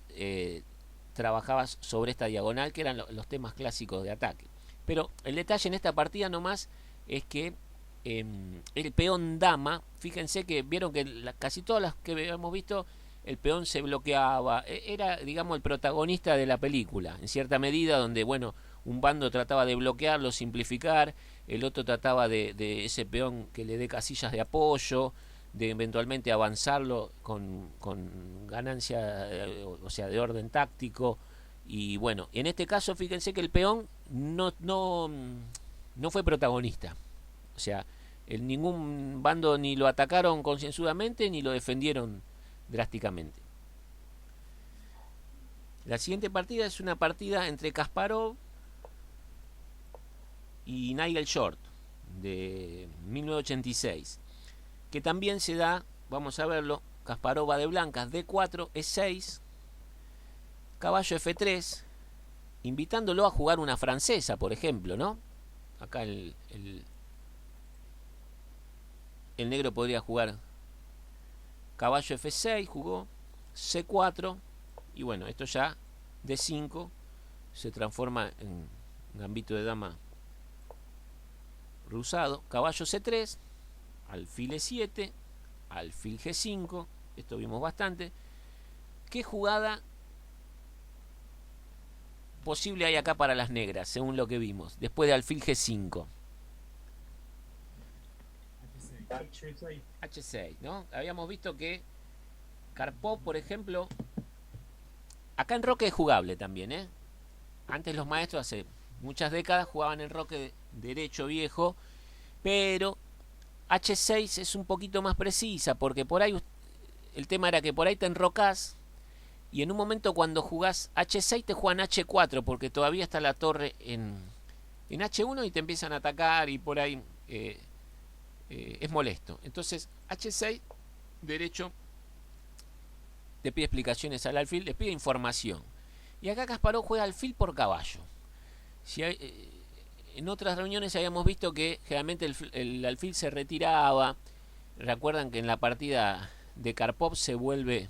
trabajabas sobre esta diagonal, que eran los temas clásicos de ataque. Pero el detalle en esta partida nomás es que el peón dama, fíjense que vieron que casi todas las que habíamos visto, el peón se bloqueaba, era, digamos, el protagonista de la película, en cierta medida, donde, bueno, un bando trataba de bloquearlo, simplificar, el otro trataba de ese peón que le dé casillas de apoyo, de eventualmente avanzarlo con ganancia, o sea, de orden táctico. Y bueno, en este caso fíjense que el peón no fue protagonista. O sea, ningún bando ni lo atacaron concienzudamente ni lo defendieron drásticamente. La siguiente partida es una partida entre Kasparov y Nigel Short de 1986, que también se da, vamos a verlo, Kasparov va de blancas, D4, E6, caballo F3, invitándolo a jugar una francesa, por ejemplo, ¿no? Acá el negro podría jugar caballo F6, jugó C4, y bueno, esto ya D5 se transforma en gambito de dama rusado, caballo C3, alfil E7, alfil G5, esto vimos bastante. ¿Qué jugada posible hay acá para las negras, según lo que vimos, después de alfil G5? H6, ¿no? Habíamos visto que Karpov, por ejemplo, acá en roque es jugable también, ¿eh? Antes los maestros, hace muchas décadas, jugaban en roque derecho viejo, pero H6 es un poquito más precisa, porque por ahí el tema era que por ahí te enrocás y en un momento cuando jugás H6 te juegan H4, porque todavía está la torre en H1 y te empiezan a atacar y por ahí es molesto. Entonces H6 derecho le pide explicaciones al alfil, le pide información. Y acá Kasparov juega alfil por caballo. Si en otras reuniones habíamos visto que generalmente el alfil se retiraba. Recuerdan que en la partida de Karpov se vuelve,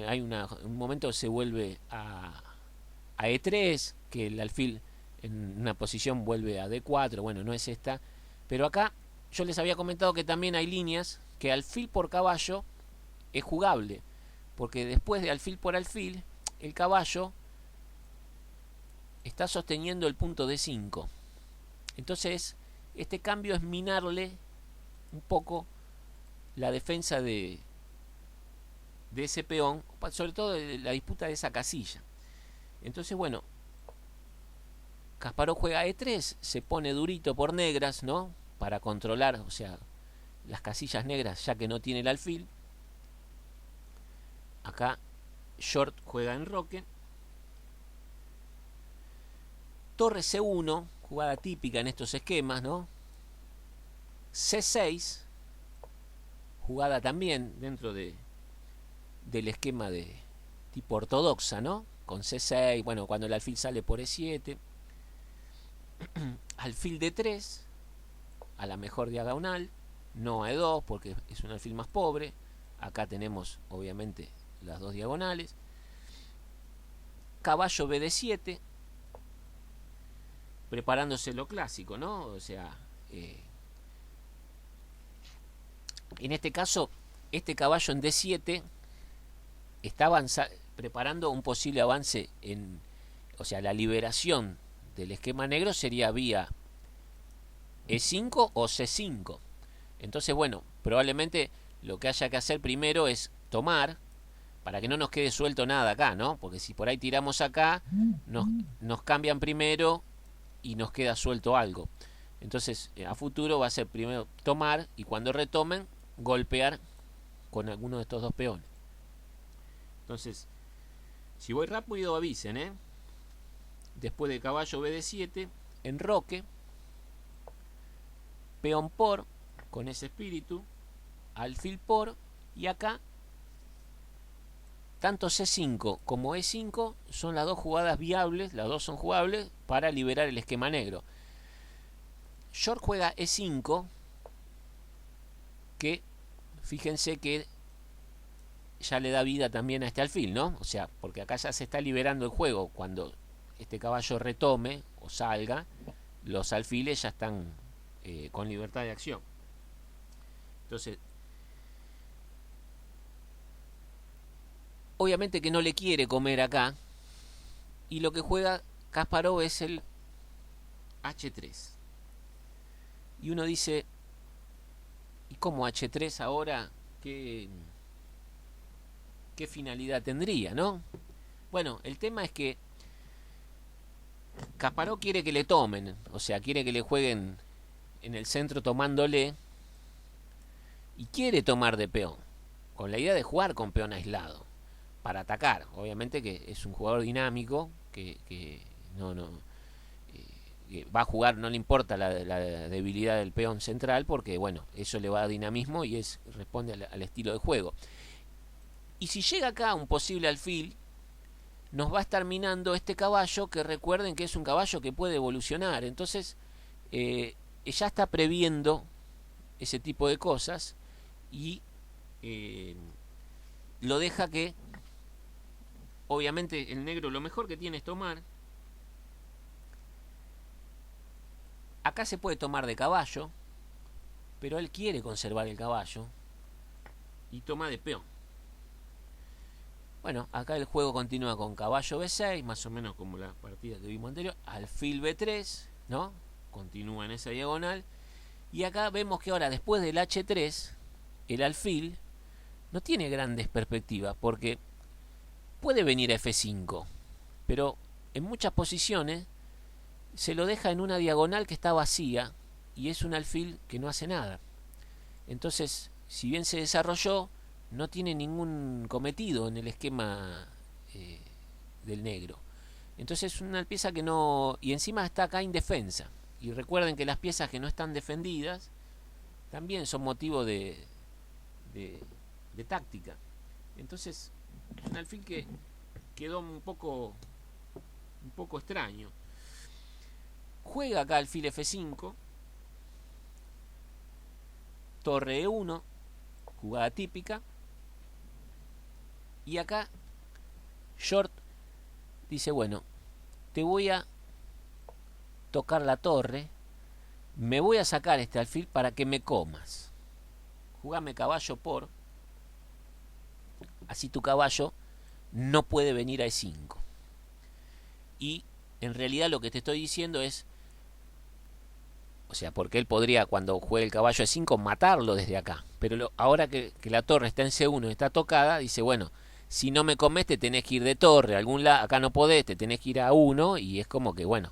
hay un momento que se vuelve a E3, que el alfil en una posición vuelve a D4, bueno, no es esta. Pero acá yo les había comentado que también hay líneas que alfil por caballo es jugable, porque después de alfil por alfil, el caballo está sosteniendo el punto D5. Entonces, este cambio es minarle un poco la defensa de ese peón, sobre todo de la disputa de esa casilla. Entonces, bueno, Kasparov juega E3, se pone durito por negras, ¿no? Para controlar, o sea, las casillas negras, ya que no tiene el alfil. Acá Short juega en roque. Torre C1, jugada típica en estos esquemas, ¿no? C6, jugada también dentro del esquema de tipo ortodoxa, ¿no? Con C6, bueno, cuando el alfil sale por E7. Alfil D3, a la mejor diagonal, no a E2 porque es un alfil más pobre. Acá tenemos obviamente las dos diagonales. Caballo BD7, preparándose lo clásico, ¿no? O sea, en este caso, este caballo en D7 está preparando un posible avance en, o sea, la liberación del esquema negro sería vía E5 o C5. Entonces, bueno, probablemente lo que haya que hacer primero es tomar, para que no nos quede suelto nada acá, ¿no? Porque si por ahí tiramos acá, nos cambian primero y nos queda suelto algo. Entonces, a futuro va a ser primero tomar y cuando retomen, golpear con alguno de estos dos peones. Entonces, si voy rápido avisen, ¿eh? Después de caballo BD7, enroque, peón por, con ese espíritu, alfil por, y acá tanto C5 como E5 son las dos jugadas viables, las dos son jugables para liberar el esquema negro. Short juega E5, que fíjense que ya le da vida también a este alfil, ¿no? O sea, porque acá ya se está liberando el juego. Cuando este caballo retome o salga, los alfiles ya están con libertad de acción. Entonces, obviamente que no le quiere comer acá, y lo que juega Kasparov es el H3. Y uno dice, ¿y cómo H3 ahora? ¿Qué finalidad tendría, no? Bueno, el tema es que Kasparov quiere que le tomen, o sea, quiere que le jueguen en el centro tomándole, y quiere tomar de peón, con la idea de jugar con peón aislado, para atacar. Obviamente que es un jugador dinámico, que va a jugar, no le importa la debilidad del peón central, porque bueno, eso le va a dar dinamismo y responde al estilo de juego. Y si llega acá un posible alfil, nos va a estar minando este caballo, que recuerden que es un caballo que puede evolucionar. Entonces, ya está previendo ese tipo de cosas y lo deja que, obviamente, el negro lo mejor que tiene es tomar. Acá se puede tomar de caballo, pero él quiere conservar el caballo y toma de peón. Bueno, acá el juego continúa con caballo B6, más o menos como la partida que vimos anterior, alfil B3, ¿no? Continúa en esa diagonal. Y acá vemos que ahora, después del H3, el alfil no tiene grandes perspectivas, porque puede venir a F5, pero en muchas posiciones se lo deja en una diagonal que está vacía y es un alfil que no hace nada. Entonces, si bien se desarrolló, no tiene ningún cometido en el esquema del negro. Entonces es una pieza que no... Y encima está acá indefensa. Y recuerden que las piezas que no están defendidas también son motivo de táctica. Entonces, un alfil que quedó un poco extraño. Juega acá alfil F5, torre E1, jugada típica. Y acá Short dice, bueno, te voy a tocar la torre, me voy a sacar este alfil para que me comas. Jugame caballo por, así tu caballo no puede venir a E5. Y en realidad lo que te estoy diciendo es, o sea, porque él podría, cuando juegue el caballo E5, matarlo desde acá. Pero ahora que la torre está en C1 y está tocada, dice, bueno, si no me comes te tenés que ir de torre a algún lado, acá no podés, te tenés que ir a 1, y es como que, bueno,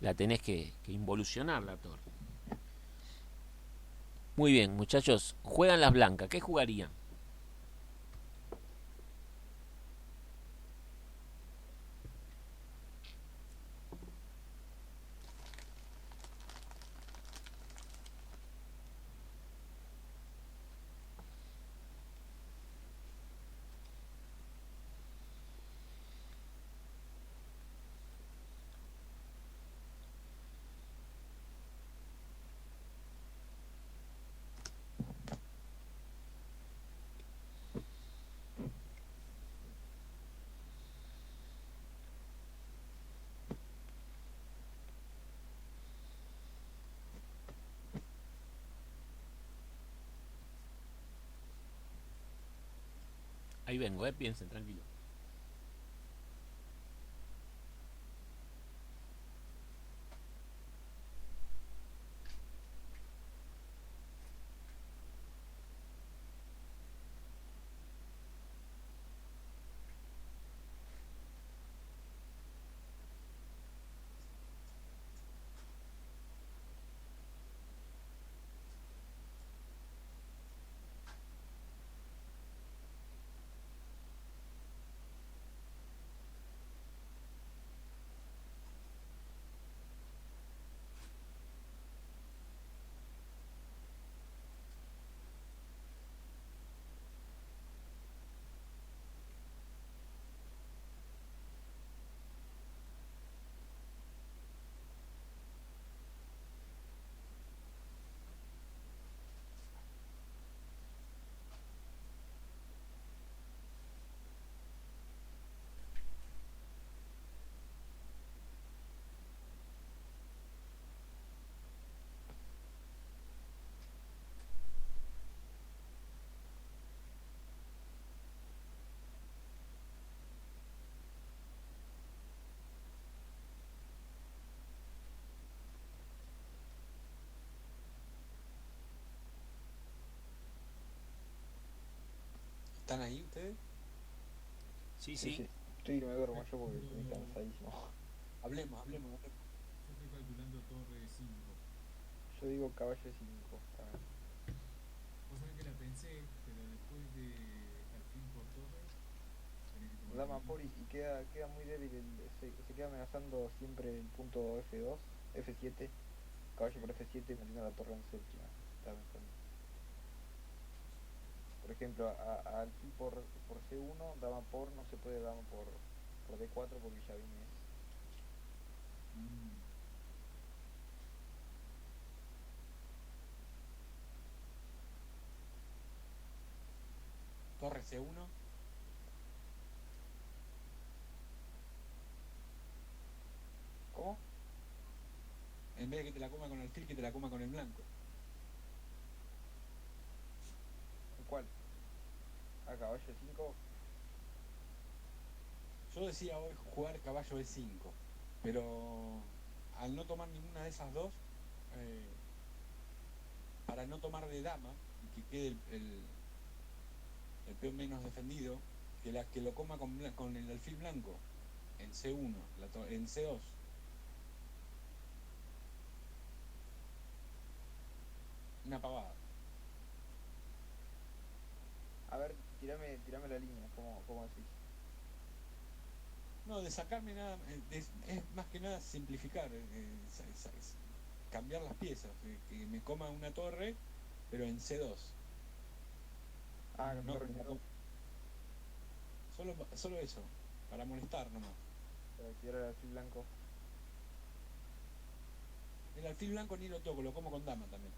la tenés que involucionar la torre. Muy bien, muchachos, juegan las blancas. ¿Qué jugarían? Ahí vengo, piensen, tranquilo. ¿Están ahí ustedes? Sí, Sí, sí. sí. Estoy que me duermo yo porque estoy cansadísimo. Hablemos. Yo estoy calculando torre de 5. Yo digo caballo 5. Vos sabés que la pensé, pero después de alfil por torre, tenés que tomar Dama en por y cuenta. queda muy débil. Se queda amenazando siempre el punto F2, F7. Caballo por F7 y metiendo la torre en séptima. Estaba pensando. Por ejemplo, a alfil por C1, dama por, no se puede dama por D4 porque ya viene. Mm. Torre C1. ¿Cómo? En vez de que te la coma con alfil, que te la coma con el blanco. ¿Cuál? A caballo 5. Yo decía hoy jugar caballo E5, pero al no tomar ninguna de esas dos, para no tomar de dama y que quede el peón menos defendido, que lo coma con el alfil blanco en C1, en C2. Una pavada. A ver, tirame la línea, ¿cómo decís? No, de sacarme nada, es más que nada simplificar, cambiar las piezas, que me coma una torre, pero en C2. Ah, No, torre C2. solo eso, para molestar nomás. Para tirar el alfil blanco. El alfil blanco ni lo toco, lo como con dama también.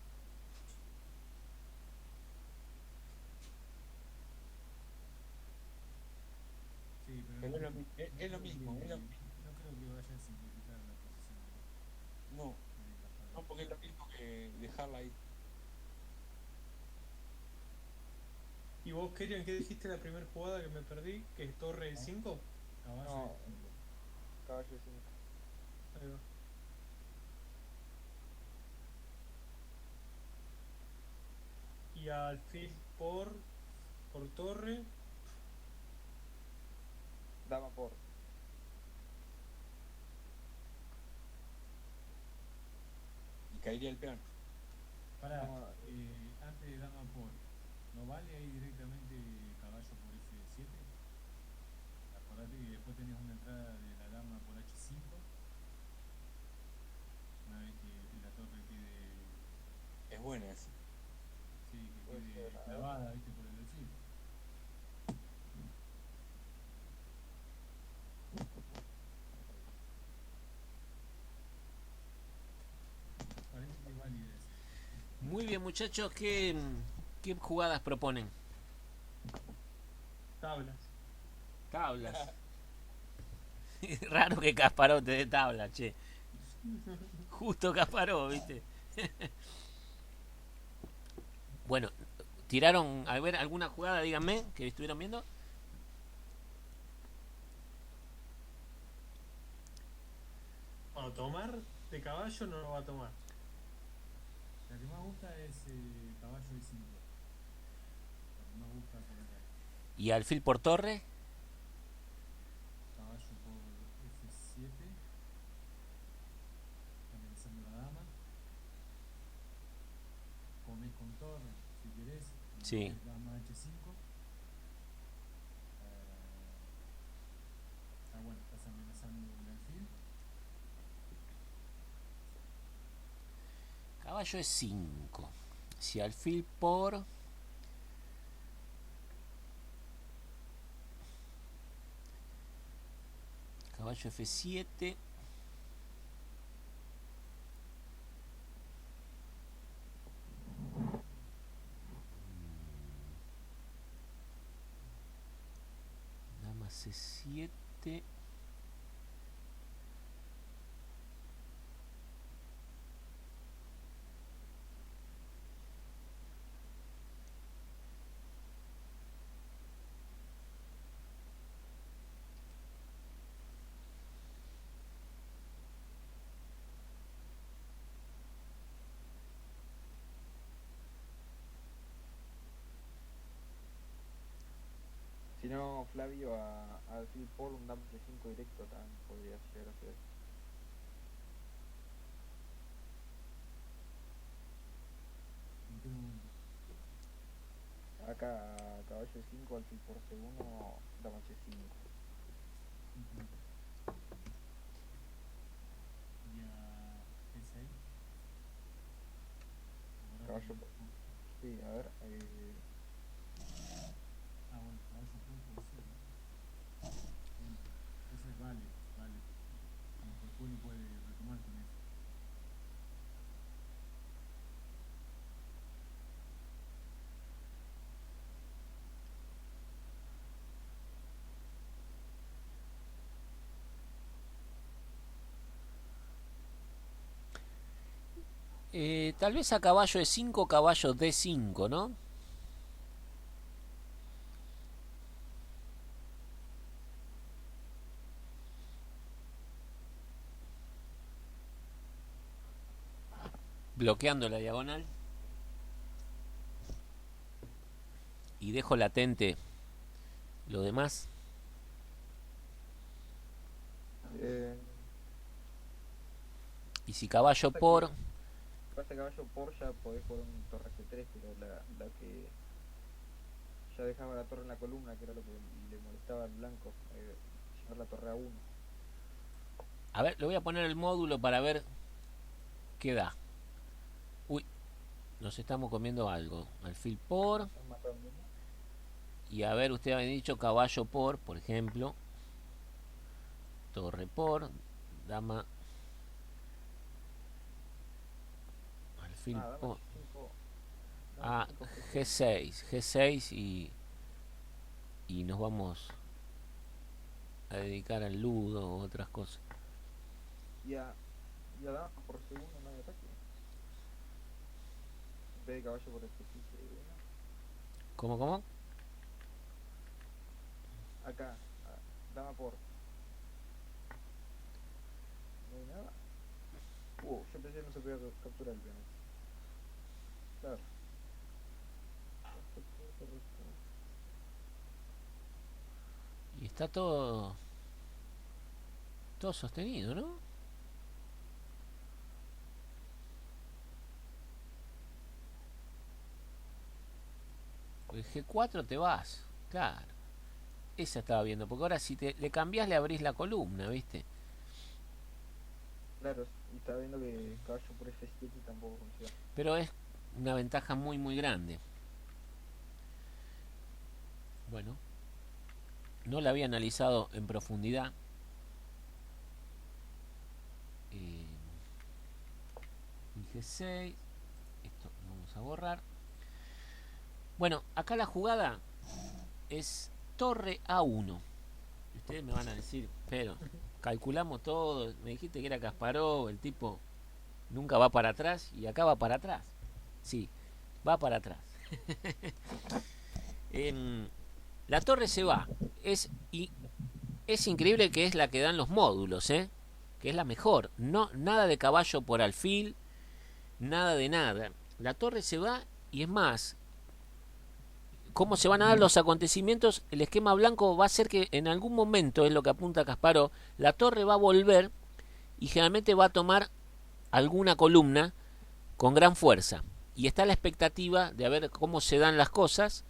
Sí, pero Pero no, es lo mismo. no creo que vaya a simplificar la posición No, de Kasparov. no, porque es lo mismo que dejarla ahí. ¿Y vos, Kerian, qué dijiste la primera jugada que me perdí? ¿Que es torre 5? Caballo No, de 5. caballo 5. Ahí va. Y alfil por torre. Dama por. Y caería el peón. Pará, No, antes de dama por, ¿no vale ahí directamente caballo por F7? Acordate que después tenés una entrada de la dama por H5, una vez que la torre quede, Es buena esa. sí, que puede quede ser. A ver. clavada, viste, por el alfil. Parece que es válida esa. Muy bien, muchachos, ¿qué jugadas proponen? Tablas. Tablas. Raro que Kasparov te dé tabla, che. Justo Kasparov, ¿viste? Bueno, tiraron, a ver, alguna jugada, díganme, que estuvieron viendo. No, tomar de caballo no lo va a tomar. La que más gusta es caballo E5. La que más gusta por acá. ¿Y alfil por torre? Caballo por F7. Amenazando la dama. Comes con torre, si querés. Sí. Dama H5. Bueno, estás amenazando el alfil. Caballo es 5. Si alfil por... Caballo F7. Dama C7. Si no, Flavio, a alfil por un dama F5 directo también podría llegar a ser. ¿En qué momento? Acá caballo E5, alfil por C1, dama H5. Ujú. Y a G6. Caballo por... Sí, a ver. Bueno, caballo por C. Bueno, entonces vale. Como que después lo puede retomar con eso. Tal vez a caballo E5, caballo D5, ¿no? Bloqueando la diagonal. Y dejo latente lo demás. Y si caballo por... Pasa caballo por, ya podés jugar un torre C3, pero la que ya dejaba la torre en la columna, que era lo que le molestaba al blanco, llevar la torre a 1. A ver, le voy a poner el módulo para ver qué da. Uy, nos estamos comiendo algo. Alfil por... Y a ver, usted había dicho caballo por ejemplo. Torre por, dama... Alfil por... Ah, G6 y nos vamos a dedicar al ludo o otras cosas. Y a dama por segundo no hay ataque. En vez de caballo por F7. ¿Cómo? Acá, dama por. No hay nada. Yo pensé que no se podía capturar el peón. Claro. Y está todo sostenido, ¿no? El G4 te vas, claro. Esa estaba viendo, porque ahora si le cambiás le abrís la columna, ¿viste? Claro, y estaba viendo que caballo por F7 tampoco funciona. Pero es una ventaja muy muy grande. Bueno, no la había analizado en profundidad. G6. Esto lo vamos a borrar. Bueno, acá la jugada es torre A1. Y ustedes me van a decir, pero calculamos todo. Me dijiste que era Kasparov, el tipo nunca va para atrás y acá va para atrás. Sí, va para atrás. La torre se va. Es increíble que es la que dan los módulos, ¿eh? que es la mejor. No, nada de caballo por alfil, nada de nada. La torre se va y es más, cómo se van a dar los acontecimientos, el esquema blanco va a ser que en algún momento, es lo que apunta Kasparov, la torre va a volver y generalmente va a tomar alguna columna con gran fuerza. Y está la expectativa de ver cómo se dan las cosas,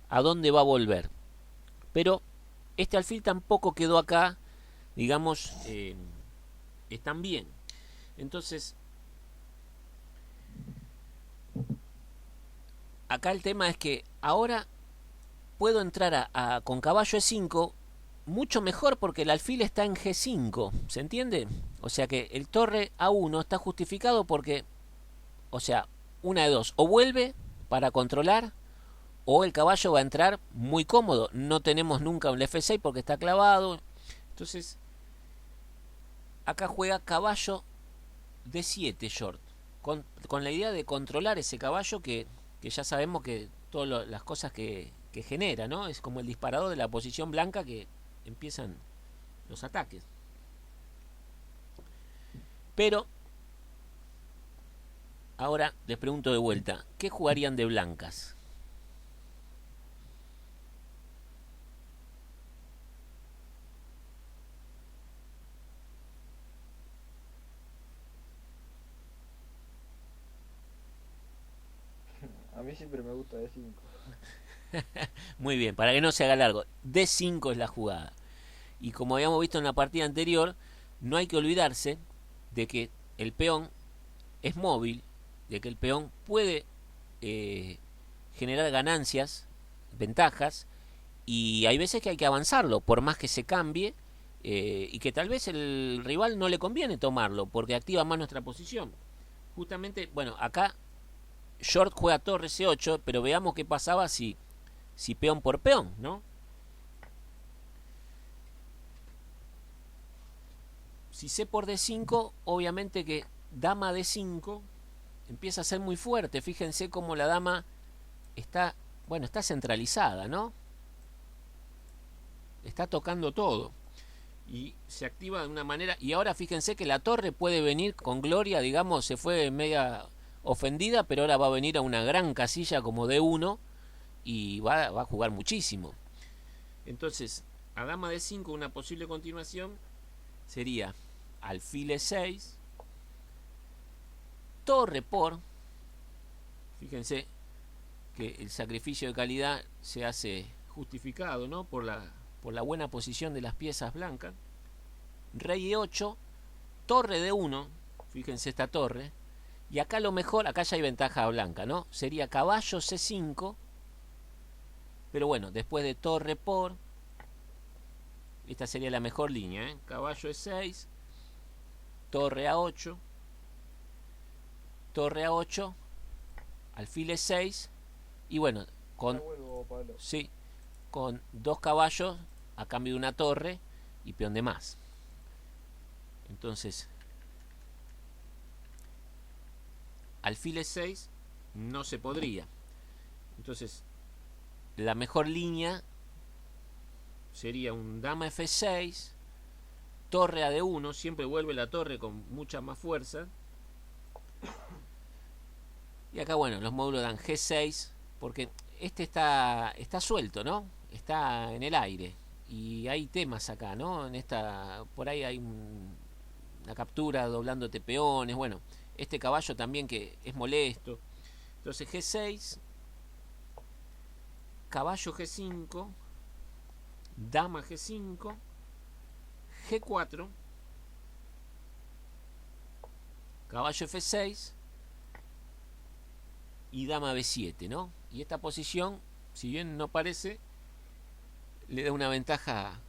a dónde va a volver. Pero este alfil tampoco quedó acá, digamos, están bien. Entonces, acá el tema es que ahora puedo entrar con caballo E5 mucho mejor porque el alfil está en G5, ¿se entiende? O sea que el torre A1 está justificado porque, o sea, una de dos, o vuelve para controlar, o el caballo va a entrar muy cómodo. No tenemos nunca un F6 porque está clavado. Entonces, acá juega caballo D7 short, con la idea de controlar ese caballo que ya sabemos que todas las cosas que genera, ¿no? Es como el disparador de la posición blanca que empiezan los ataques. Pero ahora les pregunto de vuelta, ¿qué jugarían de blancas? A mí siempre me gusta D5. Muy bien, para que no se haga largo, D5 es la jugada. Y como habíamos visto en la partida anterior, no hay que olvidarse de que el peón es móvil, de que el peón puede generar ganancias, ventajas, y hay veces que hay que avanzarlo, por más que se cambie, y que tal vez el rival no le conviene tomarlo, porque activa más nuestra posición. Justamente, bueno, acá short juega torre C8, pero veamos qué pasaba si peón por peón, ¿no? Si C por D5, obviamente que dama D5 empieza a ser muy fuerte. Fíjense cómo la dama está, bueno, está centralizada, ¿no? Está tocando todo. Y se activa de una manera. Y ahora fíjense que la torre puede venir con gloria, digamos, se fue media ofendida, pero ahora va a venir a una gran casilla como D1 y va a jugar muchísimo. Entonces, a dama D5 una posible continuación sería alfil E6, torre por, fíjense que el sacrificio de calidad se hace justificado, ¿no? Por la buena posición de las piezas blancas. Rey E8, torre D1, fíjense esta torre, y acá lo mejor, acá ya hay ventaja blanca, ¿no? Sería caballo C5, pero bueno, después de torre por, esta sería la mejor línea, ¿eh? Caballo E6, torre A8, torre A8, alfil E6, y bueno, sí, con dos caballos a cambio de una torre y peón de más. Entonces, alfil E6 no se podría. Entonces, la mejor línea sería un dama F6, torre a D1, siempre vuelve la torre con mucha más fuerza. Y acá, bueno, los módulos dan G6, porque este está suelto, ¿no? Está en el aire. Y hay temas acá, ¿no? Por ahí hay una captura doblándote peones. Bueno, este caballo también que es molesto. Entonces G6, caballo G5, dama G5, G4, caballo F6 y dama B7, ¿no? Y esta posición, si bien no parece, le da una ventaja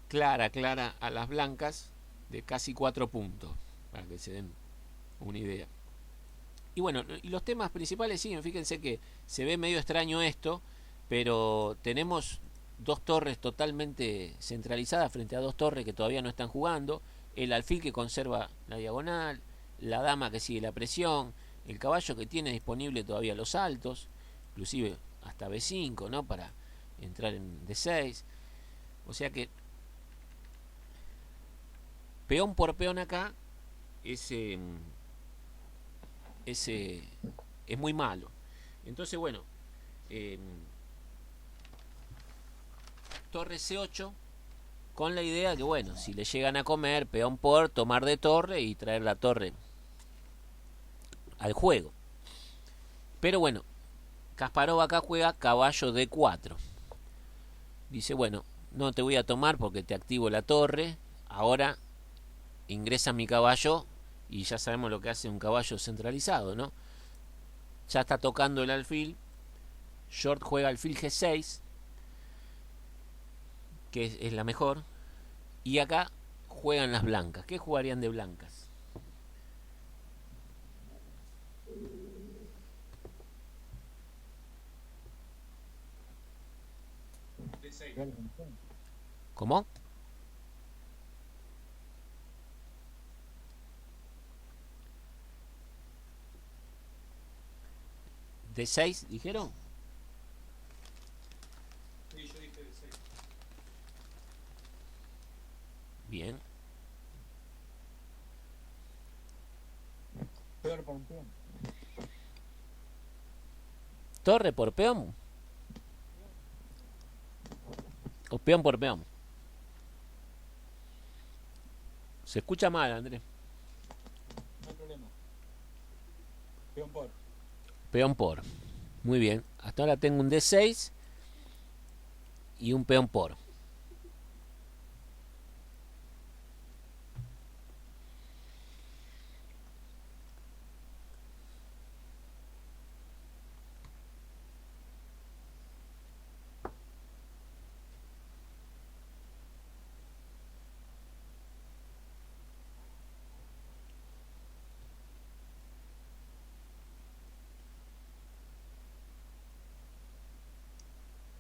clara a las blancas de casi 4 puntos, para que se den una idea. Y bueno, y los temas principales siguen, fíjense que se ve medio extraño esto, pero tenemos dos torres totalmente centralizadas frente a dos torres que todavía no están jugando, el alfil que conserva la diagonal, la dama que sigue la presión, el caballo que tiene disponible todavía los altos, inclusive hasta B5, ¿no? Para entrar en D6. O sea que peón por peón acá es, es muy malo. Entonces, bueno, eh, torre C8, con la idea que, bueno, si le llegan a comer, peón por, tomar de torre y traer la torre al juego. Pero bueno, Kasparov acá juega caballo D4. Dice, bueno, no te voy a tomar porque te activo la torre. Ahora ingresa mi caballo y ya sabemos lo que hace un caballo centralizado, ¿no? Ya está tocando el alfil. Short juega alfil G6, que es la mejor. Y acá juegan las blancas. ¿Qué jugarían de blancas? D6. ¿Cómo? ¿D6 dijeron? Sí, yo dije D6. Bien. Peor por un peón. ¿Torre por peón? ¿O peón por peón? Se escucha mal, Andrés. No hay problema. Peón por. Peón por. Muy bien. Hasta ahora tengo un D6 y un peón por.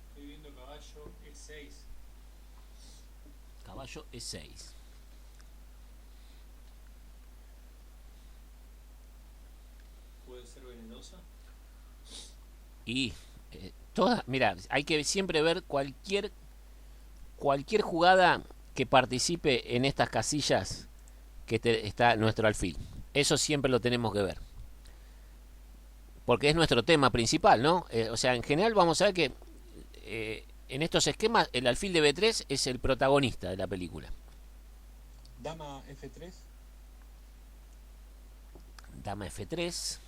Estoy viendo caballo E6. Caballo E6. Puede ser venenosa. Y todas, mira, hay que siempre ver cualquier jugada que participe en estas casillas que está nuestro alfil. Eso siempre lo tenemos que ver. Porque es nuestro tema principal, ¿no? O sea, en general vamos a ver que en estos esquemas el alfil de B3 es el protagonista de la película. Dama F3. Dama F3.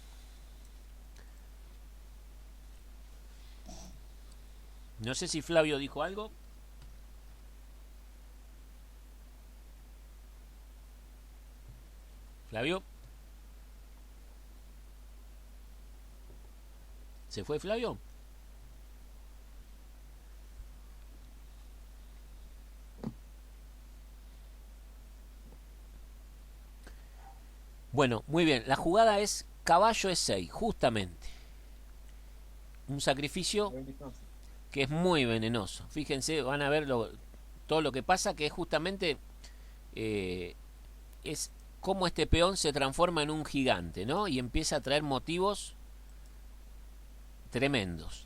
No sé si Flavio dijo algo. Flavio. ¿Se fue Flavio? Bueno, muy bien. La jugada es caballo E6, justamente. Un sacrificio que es muy venenoso. Fíjense, van a ver todo lo que pasa, que es justamente es cómo este peón se transforma en un gigante, ¿no? Y empieza a traer motivos tremendos.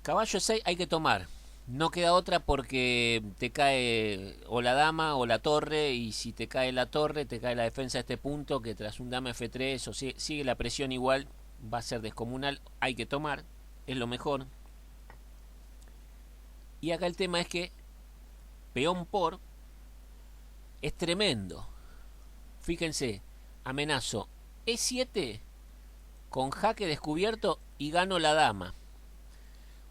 Caballo 6 hay que tomar. No queda otra porque te cae o la dama o la torre, y si te cae la torre te cae la defensa de este punto, que tras un dama F3 o sigue la presión igual, va a ser descomunal. Hay que tomar, es lo mejor. Y acá el tema es que peón por es tremendo. Fíjense, amenazo E7 con jaque descubierto y gano la dama.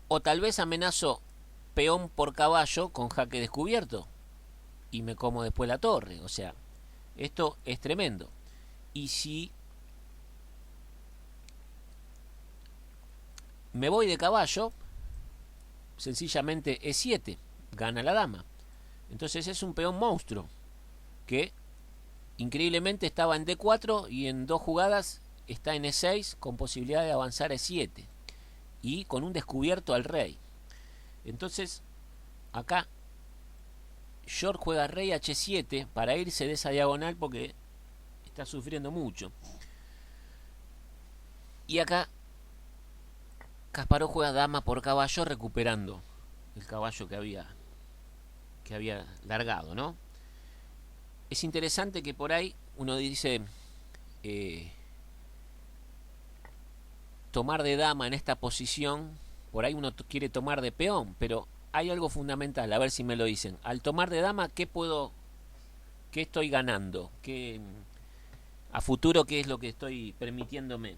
O tal vez amenazo peón por caballo con jaque descubierto y me como después la torre. O sea, esto es tremendo. Y si me voy de caballo, sencillamente E7, gana la dama. Entonces es un peón monstruo que increíblemente estaba en D4 y en 2 jugadas está en E6 con posibilidad de avanzar a E7 y con un descubierto al rey. Entonces acá Short juega rey H7 para irse de esa diagonal porque está sufriendo mucho. Y acá Kasparov juega dama por caballo, recuperando el caballo que había largado, ¿no? es interesante que por ahí uno dice tomar de dama en esta posición, por ahí uno quiere tomar de peón, pero hay algo fundamental, a ver si me lo dicen. Al tomar de dama, qué estoy ganando? A futuro, ¿qué es lo que estoy permitiéndome?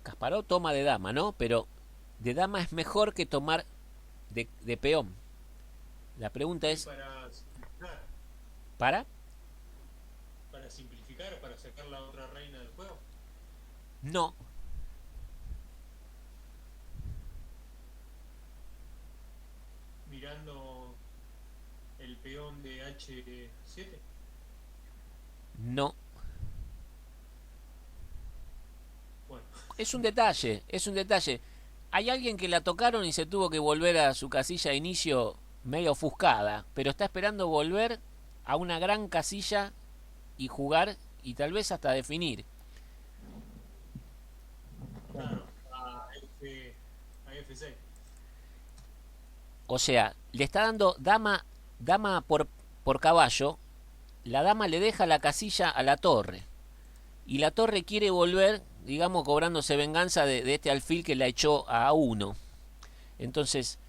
Kasparov toma de dama, ¿no? Pero de dama es mejor que tomar de peón. La pregunta es, ¿para? Para simplificar, para sacar la otra reina del juego. No. Mirando el peón de H7. No. Bueno, Es un detalle, es un detalle. Hay alguien que la tocaron y se tuvo que volver a su casilla de inicio medio ofuscada, pero está esperando volver a una gran casilla y jugar y tal vez hasta definir. claro, a F6. O sea, le está dando dama por caballo. La dama le deja la casilla a la torre. Y la torre quiere volver, digamos, cobrándose venganza de este alfil que la echó a A1. Entonces,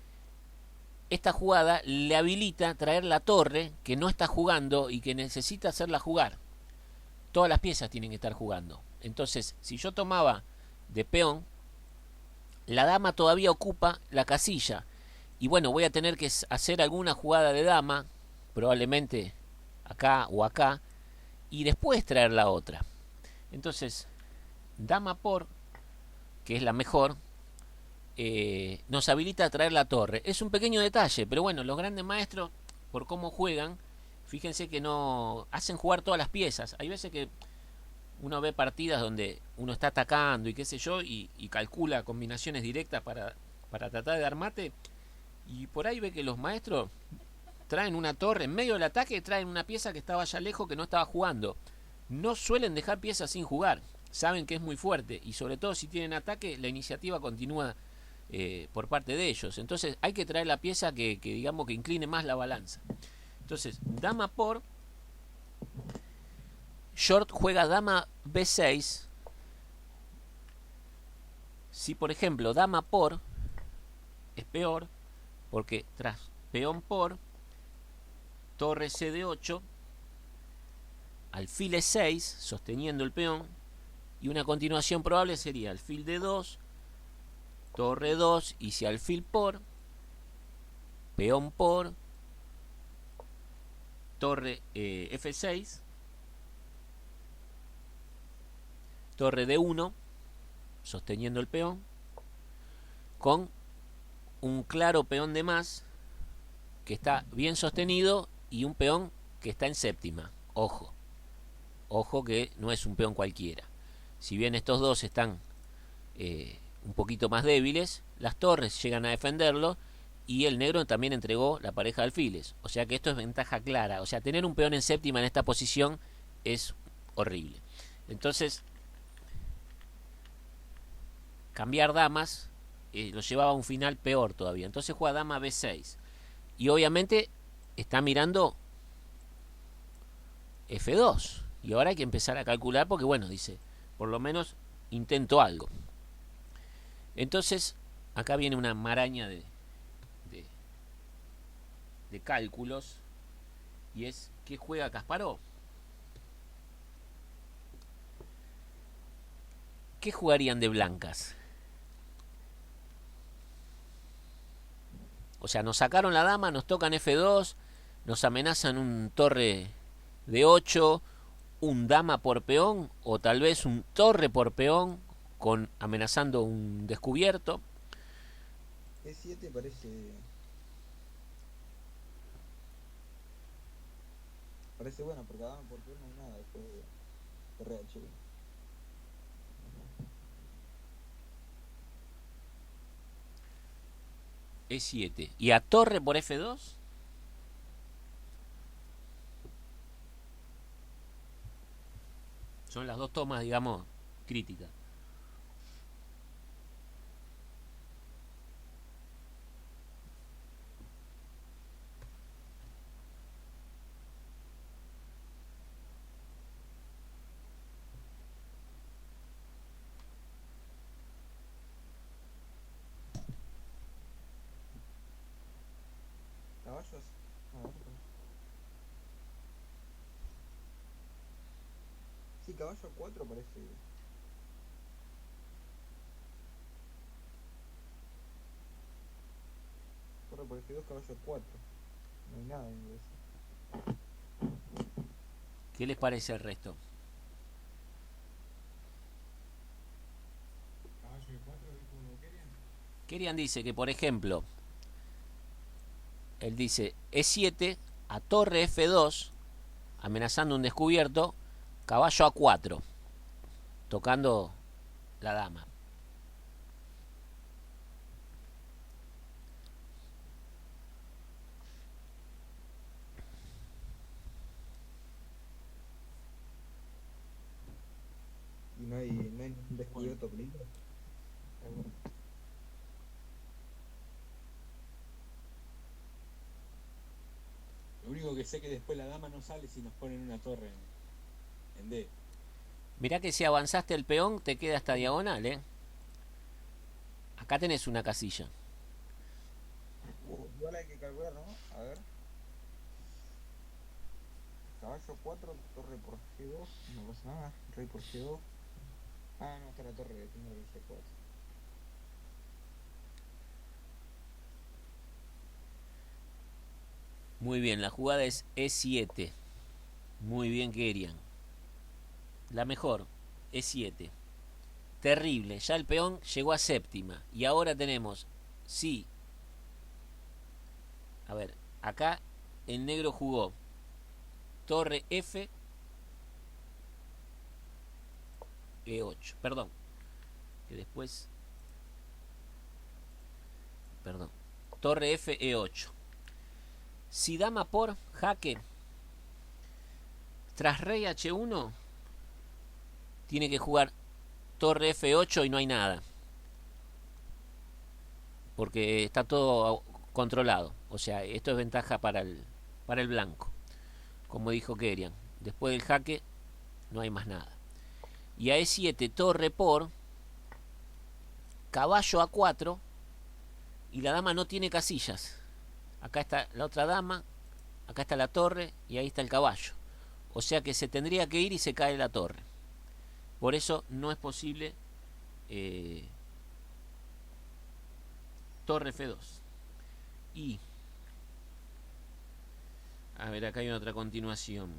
esta jugada le habilita traer la torre que no está jugando y que necesita hacerla jugar. Todas las piezas tienen que estar jugando. Entonces, si yo tomaba de peón, la dama todavía ocupa la casilla. Y bueno, voy a tener que hacer alguna jugada de dama, probablemente acá o acá, y después traer la otra. Entonces, dama por, que es la mejor, nos habilita a traer la torre. Es un pequeño detalle, pero bueno, los grandes maestros, por cómo juegan, fíjense que no hacen jugar todas las piezas. Hay veces que uno ve partidas donde uno está atacando y qué sé yo, y calcula combinaciones directas para tratar de dar mate, y por ahí ve que los maestros traen una torre, en medio del ataque traen una pieza que estaba allá lejos que no estaba jugando. No suelen dejar piezas sin jugar, saben que es muy fuerte, y sobre todo si tienen ataque, la iniciativa continúa por parte de ellos. Entonces hay que traer la pieza que digamos que incline más la balanza. Entonces, dama por, Short juega dama B6. Si por ejemplo dama por es peor, porque tras peón por, torre CD8, alfil E6, sosteniendo el peón, y una continuación probable sería alfil D2, torre 2, y si alfil por, peón por, torre F6, torre D1, sosteniendo el peón, con un claro peón de más, que está bien sostenido, y un peón que está en séptima. Ojo, ojo que no es un peón cualquiera. Si bien estos dos están un poquito más débiles, las torres llegan a defenderlo, y el negro también entregó la pareja de alfiles. O sea que esto es ventaja clara. O sea, tener un peón en séptima en esta posición es horrible. Entonces, cambiar damas lo llevaba a un final peor todavía. Entonces juega dama B6. Y obviamente está mirando F2. Y ahora hay que empezar a calcular porque, bueno, dice, por lo menos intento algo. Entonces, acá viene una maraña de cálculos. Y es, ¿qué juega Kasparov? ¿Qué jugarían de blancas? O sea, nos sacaron la dama, nos tocan F2, nos amenazan un torre de 8, un dama por peón, o tal vez un torre por peón, con amenazando un descubierto. E7 parece bueno, porque dama por turno no hay nada después torre H1. E7. ¿Y a torre por F2? Son las dos tomas, digamos, críticas. Caballos. A ver. Sí, caballo 4 parece. Torre por F2, caballo 4. No hay nada, me parece. ¿Qué les parece el resto? Caballo de 4, dijo Kerian. Kerian dice que, por ejemplo, él dice E7 a torre F2, amenazando un descubierto, caballo A4, tocando la dama. Y no hay ningún descubierto peligro. Bueno. Lo único que sé que después la dama no sale si nos ponen una torre en D. Mirá que si avanzaste el peón te queda esta diagonal, ¿eh? Acá tenés una casilla. Igual hay que calcular, ¿no? A ver. Caballo 4, torre por G2, no pasa nada. Rey por G2. Ah, no, está la torre, tengo el G4. Muy bien, la jugada es E7. Muy bien, Kerian. La mejor, E7. Terrible, ya el peón llegó a séptima. Y ahora tenemos, sí. A ver, acá el negro jugó torre F, E8. Perdón, que después... Perdón. Torre F, E8. Si dama por jaque, tras rey H1, tiene que jugar torre F8 y no hay nada. Porque está todo controlado. O sea, esto es ventaja para el blanco. Como dijo Kerian. Después del jaque, no hay más nada. Y a E7, torre por caballo A4. Y la dama no tiene casillas. Acá está la otra dama, acá está la torre y ahí está el caballo. O sea que se tendría que ir y se cae la torre. Por eso no es posible torre F2. Y a ver, acá hay otra continuación.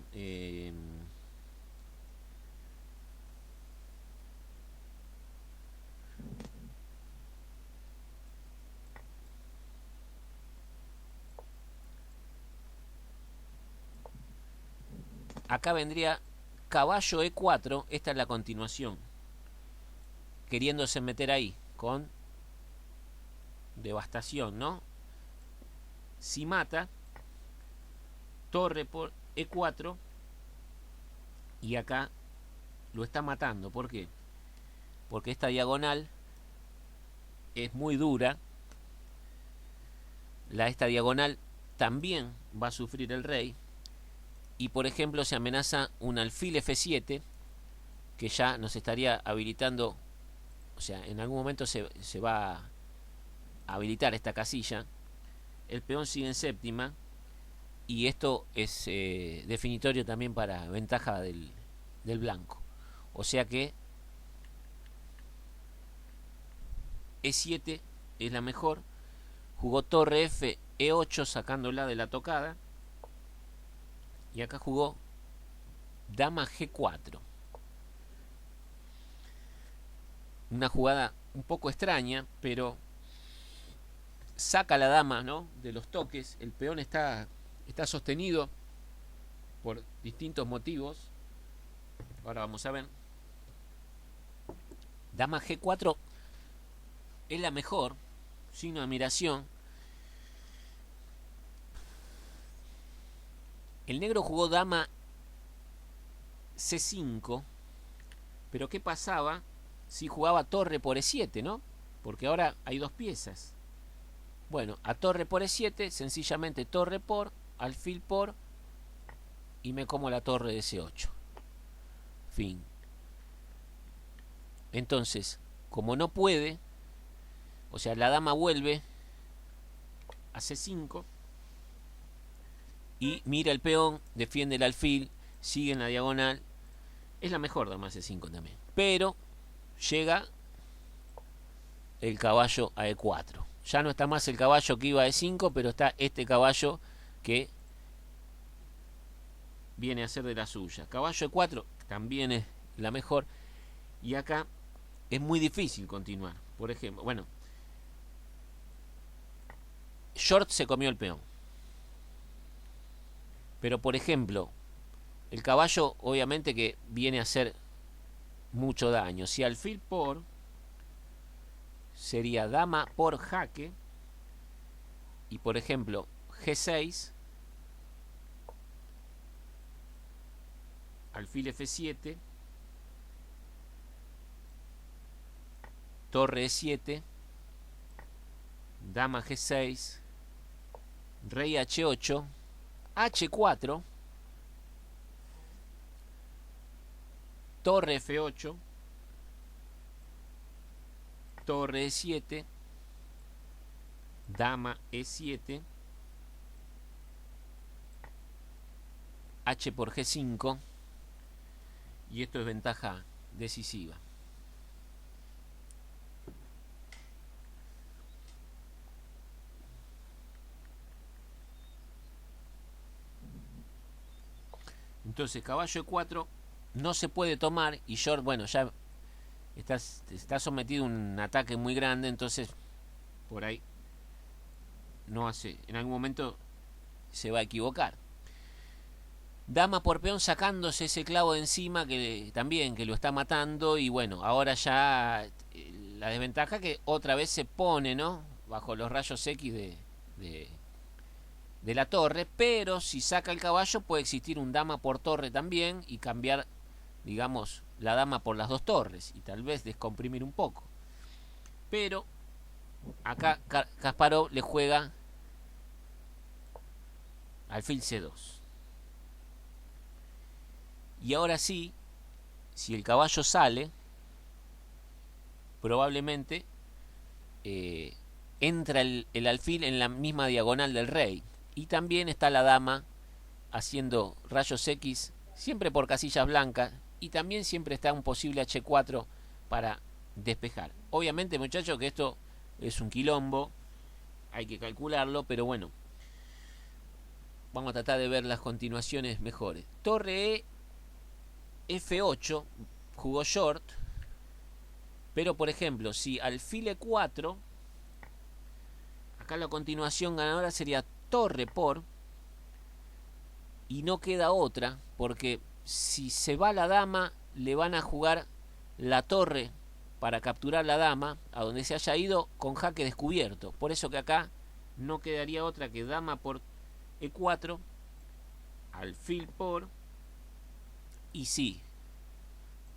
Acá vendría caballo E4, esta es la continuación. Queriéndose meter ahí, con devastación, ¿no? Si mata, torre por E4, y acá lo está matando. ¿Por qué? Porque esta diagonal es muy dura. Esta diagonal también va a sufrir el rey. Y por ejemplo se amenaza un alfil F7, que ya nos estaría habilitando, o sea, en algún momento se va a habilitar esta casilla. El peón sigue en séptima, y esto es definitorio también para ventaja del blanco. O sea que E7 es la mejor. Jugó torre F, E8 sacándola de la tocada. Y acá jugó dama G4. Una jugada un poco extraña, pero saca a la dama, ¿no?, de los toques. El peón está sostenido por distintos motivos. ahora vamos a ver. Dama G4 es la mejor, signo de admiración. El negro jugó dama C5, pero ¿qué pasaba si jugaba torre por E7, no? Porque ahora hay dos piezas. Bueno, a torre por E7, sencillamente torre por, alfil por, y me como la torre de C8. Fin. Entonces, como no puede, o sea, la dama vuelve a C5 y mira el peón, defiende el alfil, sigue en la diagonal. Es la mejor dama C5 también. Pero llega el caballo a E4. Ya no está más el caballo que iba a E5, pero está este caballo que viene a ser de la suya. Caballo E4 también es la mejor. Y acá es muy difícil continuar. Por ejemplo, bueno, Short se comió el peón. Pero por ejemplo, el caballo obviamente que viene a hacer mucho daño. Si alfil por sería dama por jaque. Y por ejemplo, G6, alfil F7, torre E7, dama G6, rey H8, H4, torre F8, torre E7, dama E7, H por G5, y esto es ventaja decisiva. Entonces caballo E4 no se puede tomar y Short, bueno, ya está sometido a un ataque muy grande, entonces por ahí no hace, en algún momento se va a equivocar. Dama por peón sacándose ese clavo de encima que también que lo está matando, y bueno, ahora ya la desventaja que otra vez se pone, ¿no?, bajo los rayos X de la torre, pero si saca el caballo puede existir un dama por torre también y cambiar, digamos, la dama por las dos torres y tal vez descomprimir un poco. Pero acá Kasparov le juega alfil C2. Y ahora sí, si el caballo sale, probablemente entra el alfil en la misma diagonal del rey. Y también está la dama haciendo rayos X, siempre por casillas blancas. Y también siempre está un posible H4 para despejar. Obviamente, muchachos, que esto es un quilombo, hay que calcularlo, pero bueno, vamos a tratar de ver las continuaciones mejores. Torre E, F8, jugó Short, pero por ejemplo, si alfil E4, acá la continuación ganadora sería torre por, y no queda otra, porque si se va la dama, le van a jugar la torre para capturar la dama, a donde se haya ido, con jaque descubierto. Por eso que acá no quedaría otra que dama por E4, alfil por, y sí,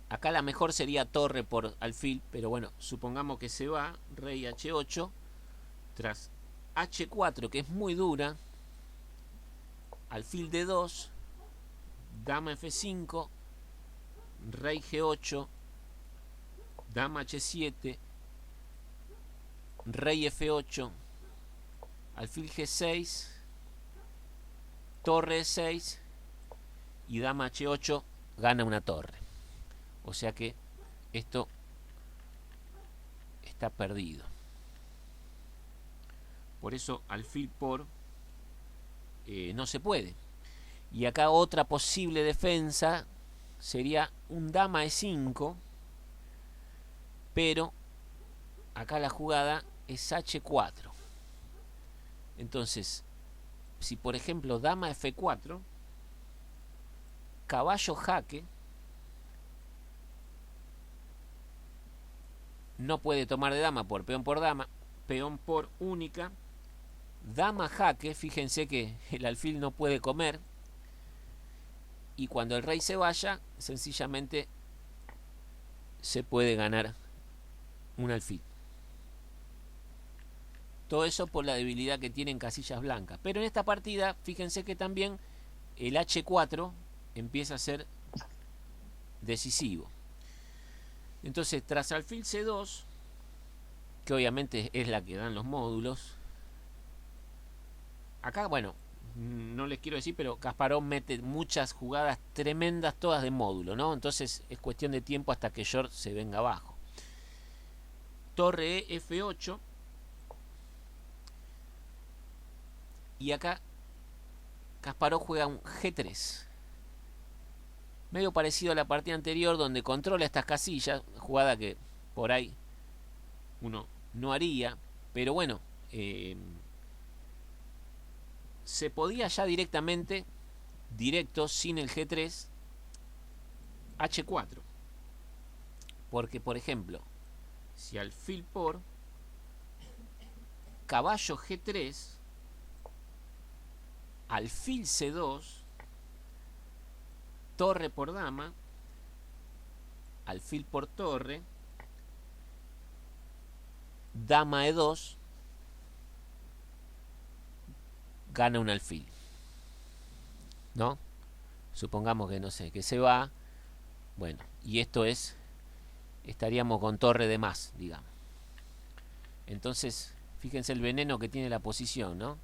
acá la mejor sería torre por alfil, pero bueno, supongamos que se va, rey H8, tras H4, que es muy dura, alfil D2, dama F5, rey G8, dama H7, rey F8, alfil G6, torre E6 y dama H8, gana una torre. O sea que esto está perdido. Por eso alfil por no se puede. Y acá otra posible defensa sería un dama E5, pero acá la jugada es H4. Entonces, si por ejemplo dama F4, caballo jaque, no puede tomar de dama por dama, peón por única, dama jaque, fíjense que el alfil no puede comer, y cuando el rey se vaya, sencillamente se puede ganar un alfil. Todo eso por la debilidad que tienen casillas blancas. Pero en esta partida, fíjense que también el H4 empieza a ser decisivo. Entonces, tras alfil C2, que obviamente es la que dan los módulos, acá, bueno, no les quiero decir, pero Kasparov mete muchas jugadas tremendas, todas de módulo, ¿no? Entonces es cuestión de tiempo hasta que Short se venga abajo. Torre E, F8. Y acá Kasparov juega un G3. Medio parecido a la partida anterior, donde controla estas casillas, jugada que por ahí uno no haría, pero bueno, se podía ya directamente, directo, sin el G3, H4. Porque, por ejemplo, si alfil por caballo G3, alfil C2, torre por dama, alfil por torre, dama E2, gana un alfil, ¿no? Supongamos que, no sé, que se va, bueno, y esto es, estaríamos con torre de más, digamos. Entonces, fíjense el veneno que tiene la posición, ¿no?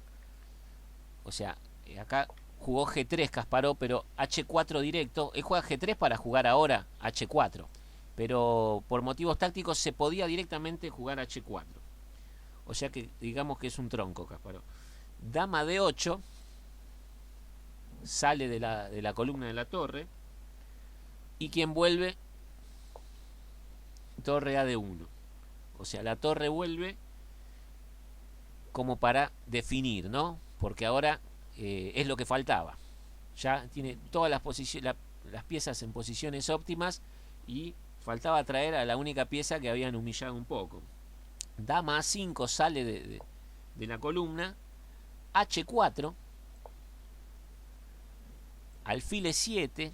O sea, acá jugó G3 Kasparov, pero H4 directo. Él juega G3 para jugar ahora H4, pero por motivos tácticos se podía directamente jugar H4. O sea que digamos que es un tronco Kasparov. Dama D8, sale de la columna de la torre, y quien vuelve, torre A D1. O sea, la torre vuelve como para definir, ¿no? Porque ahora es lo que faltaba. Ya tiene todas las piezas en posiciones óptimas y faltaba traer a la única pieza que habían humillado un poco. Dama A5 sale de la columna. H4, alfil E7,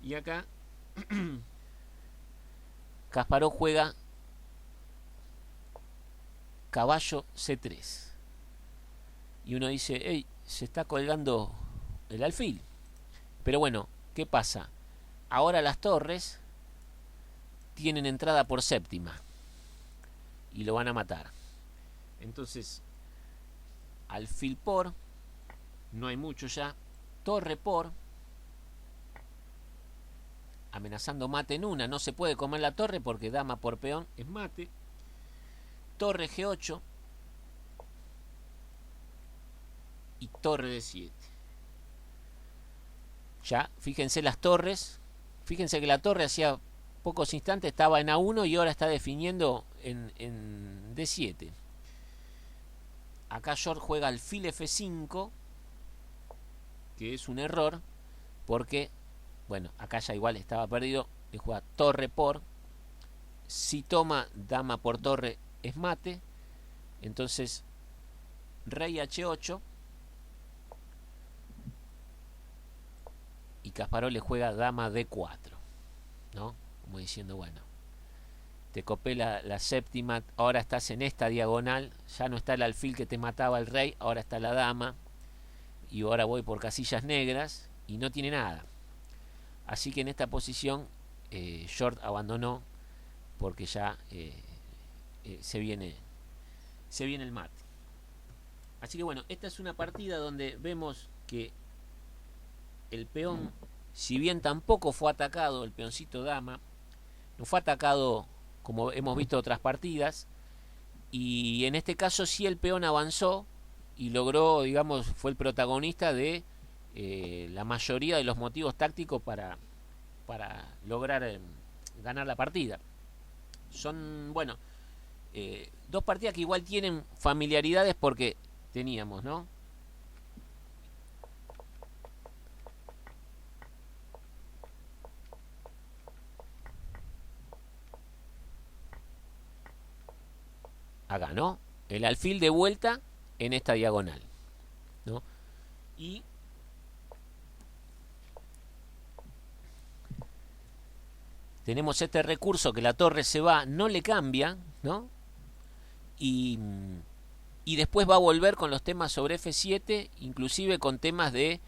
y acá Kasparov juega caballo C3. Y uno dice, hey, se está colgando el alfil. Pero bueno, ¿qué pasa? Ahora las torres tienen entrada por séptima y lo van a matar. Entonces, alfil por, no hay mucho ya, torre por, amenazando mate en una, no se puede comer la torre porque dama por peón es mate, torre G8 y torre D7. Ya, fíjense las torres, fíjense que la torre hacía pocos instantes estaba en A1 y ahora está definiendo en D7. Acá Short juega alfil F5, que es un error, porque, bueno, acá ya igual estaba perdido, le juega torre por, si toma dama por torre es mate, entonces rey H8, y Kasparov le juega dama D4, ¿no? Como diciendo, bueno, te copé la séptima, ahora estás en esta diagonal, ya no está el alfil que te mataba el rey, ahora está la dama, y ahora voy por casillas negras, y no tiene nada. Así que en esta posición Short abandonó, porque ya se viene el mate. Así que bueno, esta es una partida donde vemos que el peón, si bien tampoco fue atacado, el peoncito dama, no fue atacado como hemos visto otras partidas, y en este caso sí el peón avanzó y logró, digamos, fue el protagonista de la mayoría de los motivos tácticos para lograr ganar la partida. Son, bueno, dos partidas que igual tienen familiaridades porque teníamos, ¿no? acá, ¿no? El alfil de vuelta en esta diagonal, ¿no? Y tenemos este recurso que la torre se va, no le cambia, ¿no? Y, y después va a volver con los temas sobre F7, inclusive con temas de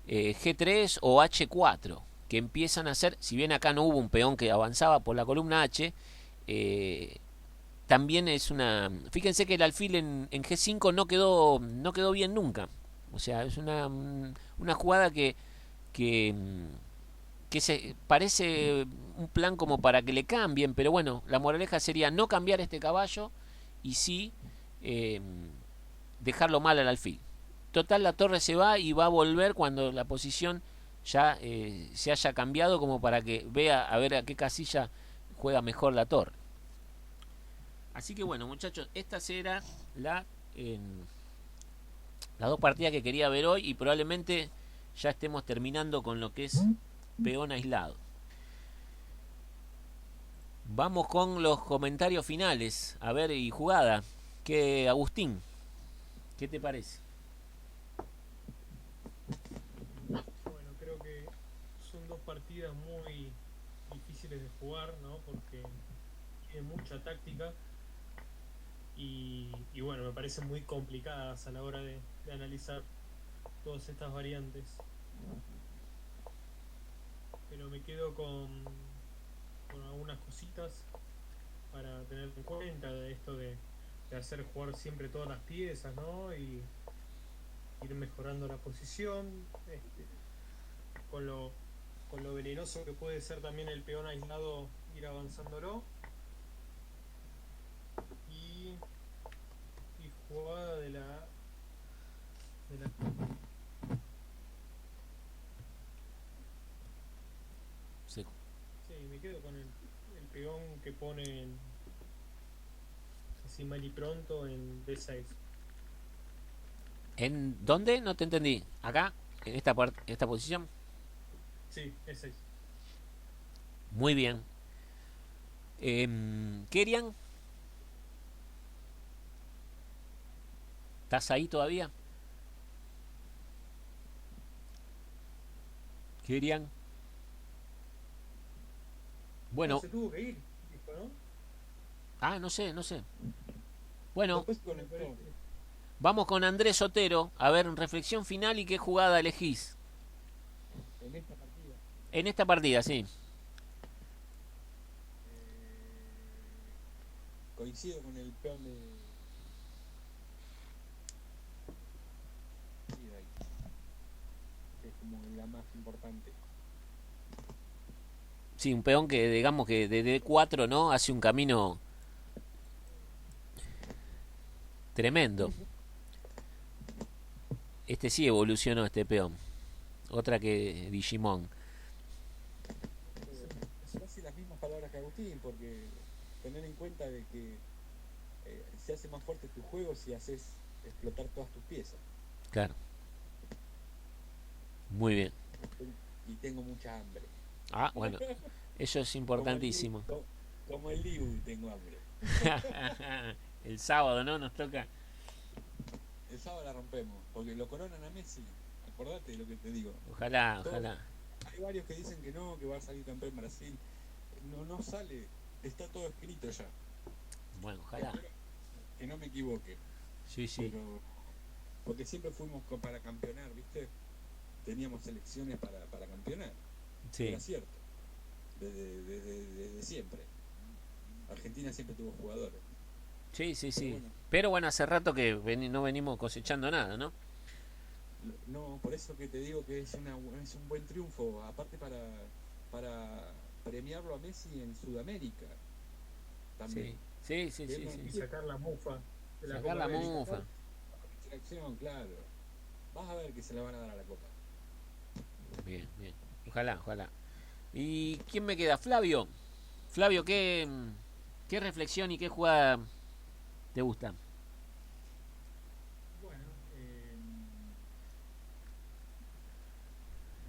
G3 o H4, que empiezan a ser, si bien acá no hubo un peón que avanzaba por la columna H, también es una... Fíjense que el alfil en G5 no quedó bien nunca. O sea, es una jugada que, que se parece un plan como para que le cambien, pero bueno, la moraleja sería no cambiar este caballo y sí dejarlo mal al alfil. Total, la torre se va y va a volver cuando la posición ya se haya cambiado, como para que vea a ver a qué casilla juega mejor la torre. Así que bueno, muchachos, estas eran las dos partidas que quería ver hoy, y probablemente ya estemos terminando con lo que es peón aislado. Vamos con los comentarios finales. A ver, y jugada. Agustín, ¿qué te parece? Bueno, creo que son dos partidas muy difíciles de jugar, ¿no? Porque tiene mucha táctica y bueno, me parecen muy complicadas a la hora de analizar todas estas variantes. Pero me quedo con algunas cositas para tener en cuenta de esto de hacer jugar siempre todas las piezas, ¿no? Y ir mejorando la posición, con lo venenoso que puede ser también el peón aislado, ir avanzándolo. Y jugada de la Sí. Sí, me quedo con el peón que pone así mal y pronto en D6. ¿En dónde? No te entendí. ¿Acá? ¿En esta posición? Sí, E6. Muy bien. Kerian, ¿estás ahí todavía? Kerian. Bueno. No, se tuvo que ir, dijo, ¿no? Ah, no sé. Bueno, Después conectó. vamos con Andrés Otero. A ver, reflexión final y qué jugada elegís. En esta partida. En esta partida, sí. Coincido con el peón de. Que es como la más importante. Sí, un peón que digamos que de D4, ¿no? Hace un camino tremendo. Este sí evolucionó, este peón. Otra que Digimon. Es casi las mismas palabras que Agustín, porque tener en cuenta de que se hace más fuerte tu juego si haces explotar todas tus piezas. Claro. Muy bien. Y tengo mucha hambre. Ah, bueno. Eso es importantísimo. Como el Liu tengo hambre. El sábado, ¿no? Nos toca. El sábado la rompemos, porque lo coronan a Messi. Acordate de lo que te digo. Ojalá. Hay varios que dicen que no, que va a salir campeón Brasil. No sale, está todo escrito ya. Bueno, ojalá. Espero que no me equivoque. Sí. Pero, porque siempre fuimos para campeonar, ¿viste? Teníamos selecciones para campeonar. Sí. Era cierto. Desde siempre. Argentina siempre tuvo jugadores. Sí. Pero bueno, hace rato que no venimos cosechando nada, ¿no? No, por eso que te digo que es un buen triunfo, aparte para premiarlo a Messi en Sudamérica también. Sí. Y sacar la mufa de la Sacar Copa la América. mufa. Selección, claro. Vas a ver que se la van a dar a la Copa. Bien. Ojalá. ¿Y quién me queda? Flavio, ¿qué reflexión y qué jugada te gusta? Bueno, en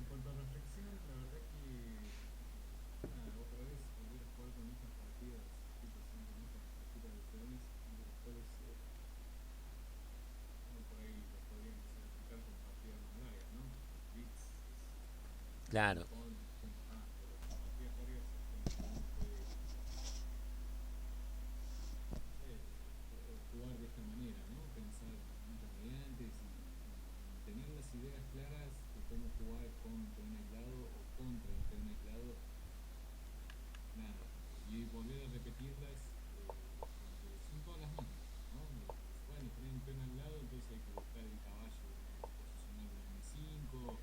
cuanto a reflexión, la verdad que nada, otra vez volver a jugar con estas partidas, tipo, son con estas partidas de peones, y después de Claro. Partidas largas jugar de esta manera, ¿no? Pensar muchas variantes y tener las ideas claras de cómo jugar con peón aislado o contra el peón aislado, nada, y volver a repetirlas, porque son todas las mismas, ¿no? Bueno, tener un peón al lado, entonces hay que buscar el caballo, posicionarlo en E5,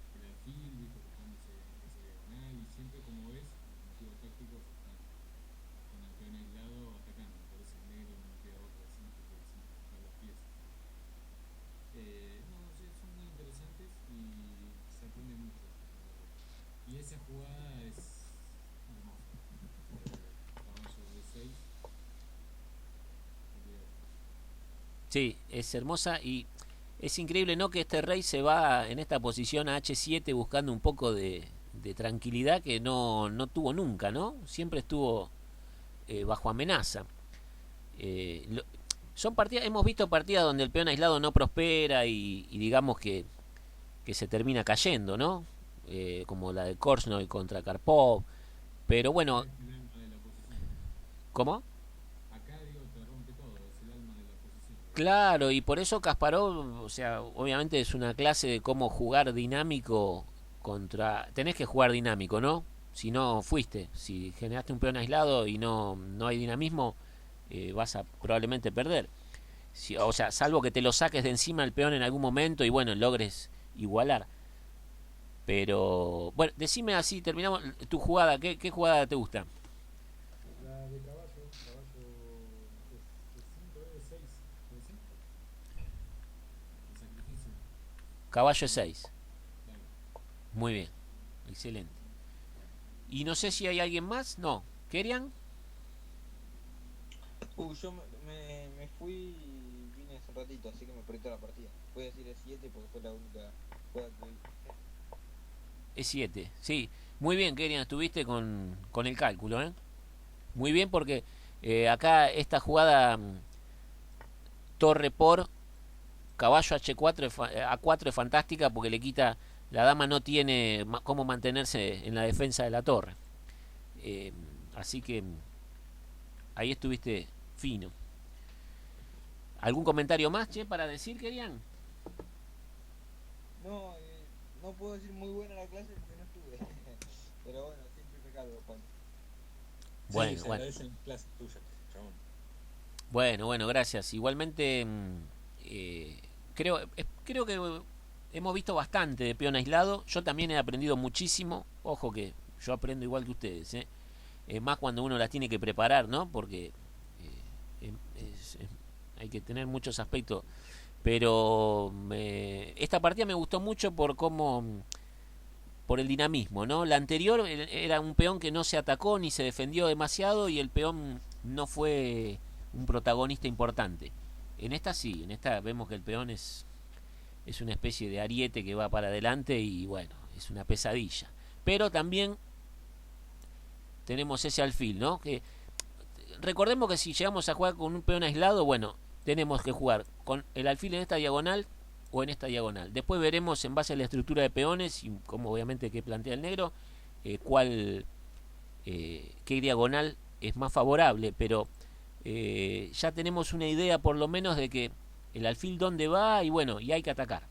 y el alfil, ¿viste? Buscándose esa diagonal, y siempre, como ves, los motivos tácticos están con el peón aislado atacando, por eso el negro no queda otra así que simplificar las piezas. No, sí, son muy interesantes y se aprende mucho. Y esa jugada es hermosa. Caballo D6. Sí, es hermosa y es increíble, ¿no? Que este rey se va en esta posición a H7 buscando un poco de tranquilidad que no tuvo nunca, ¿no? Siempre estuvo bajo amenaza. Lo, son partidas, hemos visto partidas donde el peón aislado no prospera y digamos que se termina cayendo, ¿no? Como la de Korchnoi contra Karpov. Pero bueno, Es el alma de la posición. ¿cómo? Acá, digo, te rompe todo, es el alma de la posición. Claro, y por eso Kasparov, o sea, obviamente es una clase de cómo jugar dinámico contra... Tenés que jugar dinámico, ¿no? Si no fuiste, si generaste un peón aislado y no hay dinamismo, vas a probablemente perder. Si, o sea, salvo que te lo saques de encima el peón en algún momento y bueno, logres igualar. Pero, bueno, decime así, terminamos tu jugada, ¿qué jugada te gusta? La de caballo es 5 de 6, ¿puede ser? El sacrificio, Caballo 6. claro. Muy bien, excelente. Y no sé si hay alguien más, no. ¿Querían? Yo me fui y vine hace un ratito, así que me perdí toda la partida. Voy a decir E7 porque fue la única jugada que vi. E7, sí. Muy bien, Kerian, estuviste con el cálculo, ¿eh? Muy bien porque acá esta jugada torre por caballo H4 A4 es fantástica porque le quita, la dama no tiene cómo mantenerse en la defensa de la torre. Eh, Así que ahí estuviste fino. ¿Algún comentario más, che, para decir, Kerian? No, no puedo decir muy buena la clase porque no estuve. Pero bueno, siempre me cargo, Juan. Bueno, Sí, se bueno. agradecen clases tuyas, chabón. Bueno, gracias. Igualmente, creo que hemos visto bastante de peón aislado. Yo también he aprendido muchísimo. Ojo que yo aprendo igual que ustedes, ¿eh? Más cuando uno las tiene que preparar, ¿no? Porque hay que tener muchos aspectos. Pero esta partida me gustó mucho por el dinamismo, ¿no? La anterior era un peón que no se atacó ni se defendió demasiado y el peón no fue un protagonista importante. En esta sí, en esta vemos que el peón es una especie de ariete que va para adelante y bueno, es una pesadilla. Pero también tenemos ese alfil, ¿no? Que recordemos que si llegamos a jugar con un peón aislado, bueno, tenemos que jugar con el alfil en esta diagonal o en esta diagonal. Después veremos en base a la estructura de peones y como obviamente que plantea el negro, qué diagonal es más favorable, pero ya tenemos una idea por lo menos de que el alfil dónde va y bueno, y hay que atacar.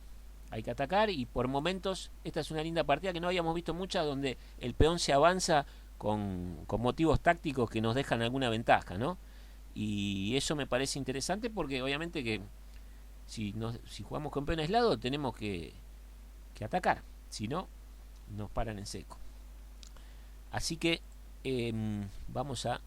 Hay que atacar y por momentos esta es una linda partida que no habíamos visto muchas donde el peón se avanza con motivos tácticos que nos dejan alguna ventaja, ¿no? Y eso me parece interesante porque obviamente que si jugamos con peón aislado tenemos que atacar, si no nos paran en seco. Así que vamos a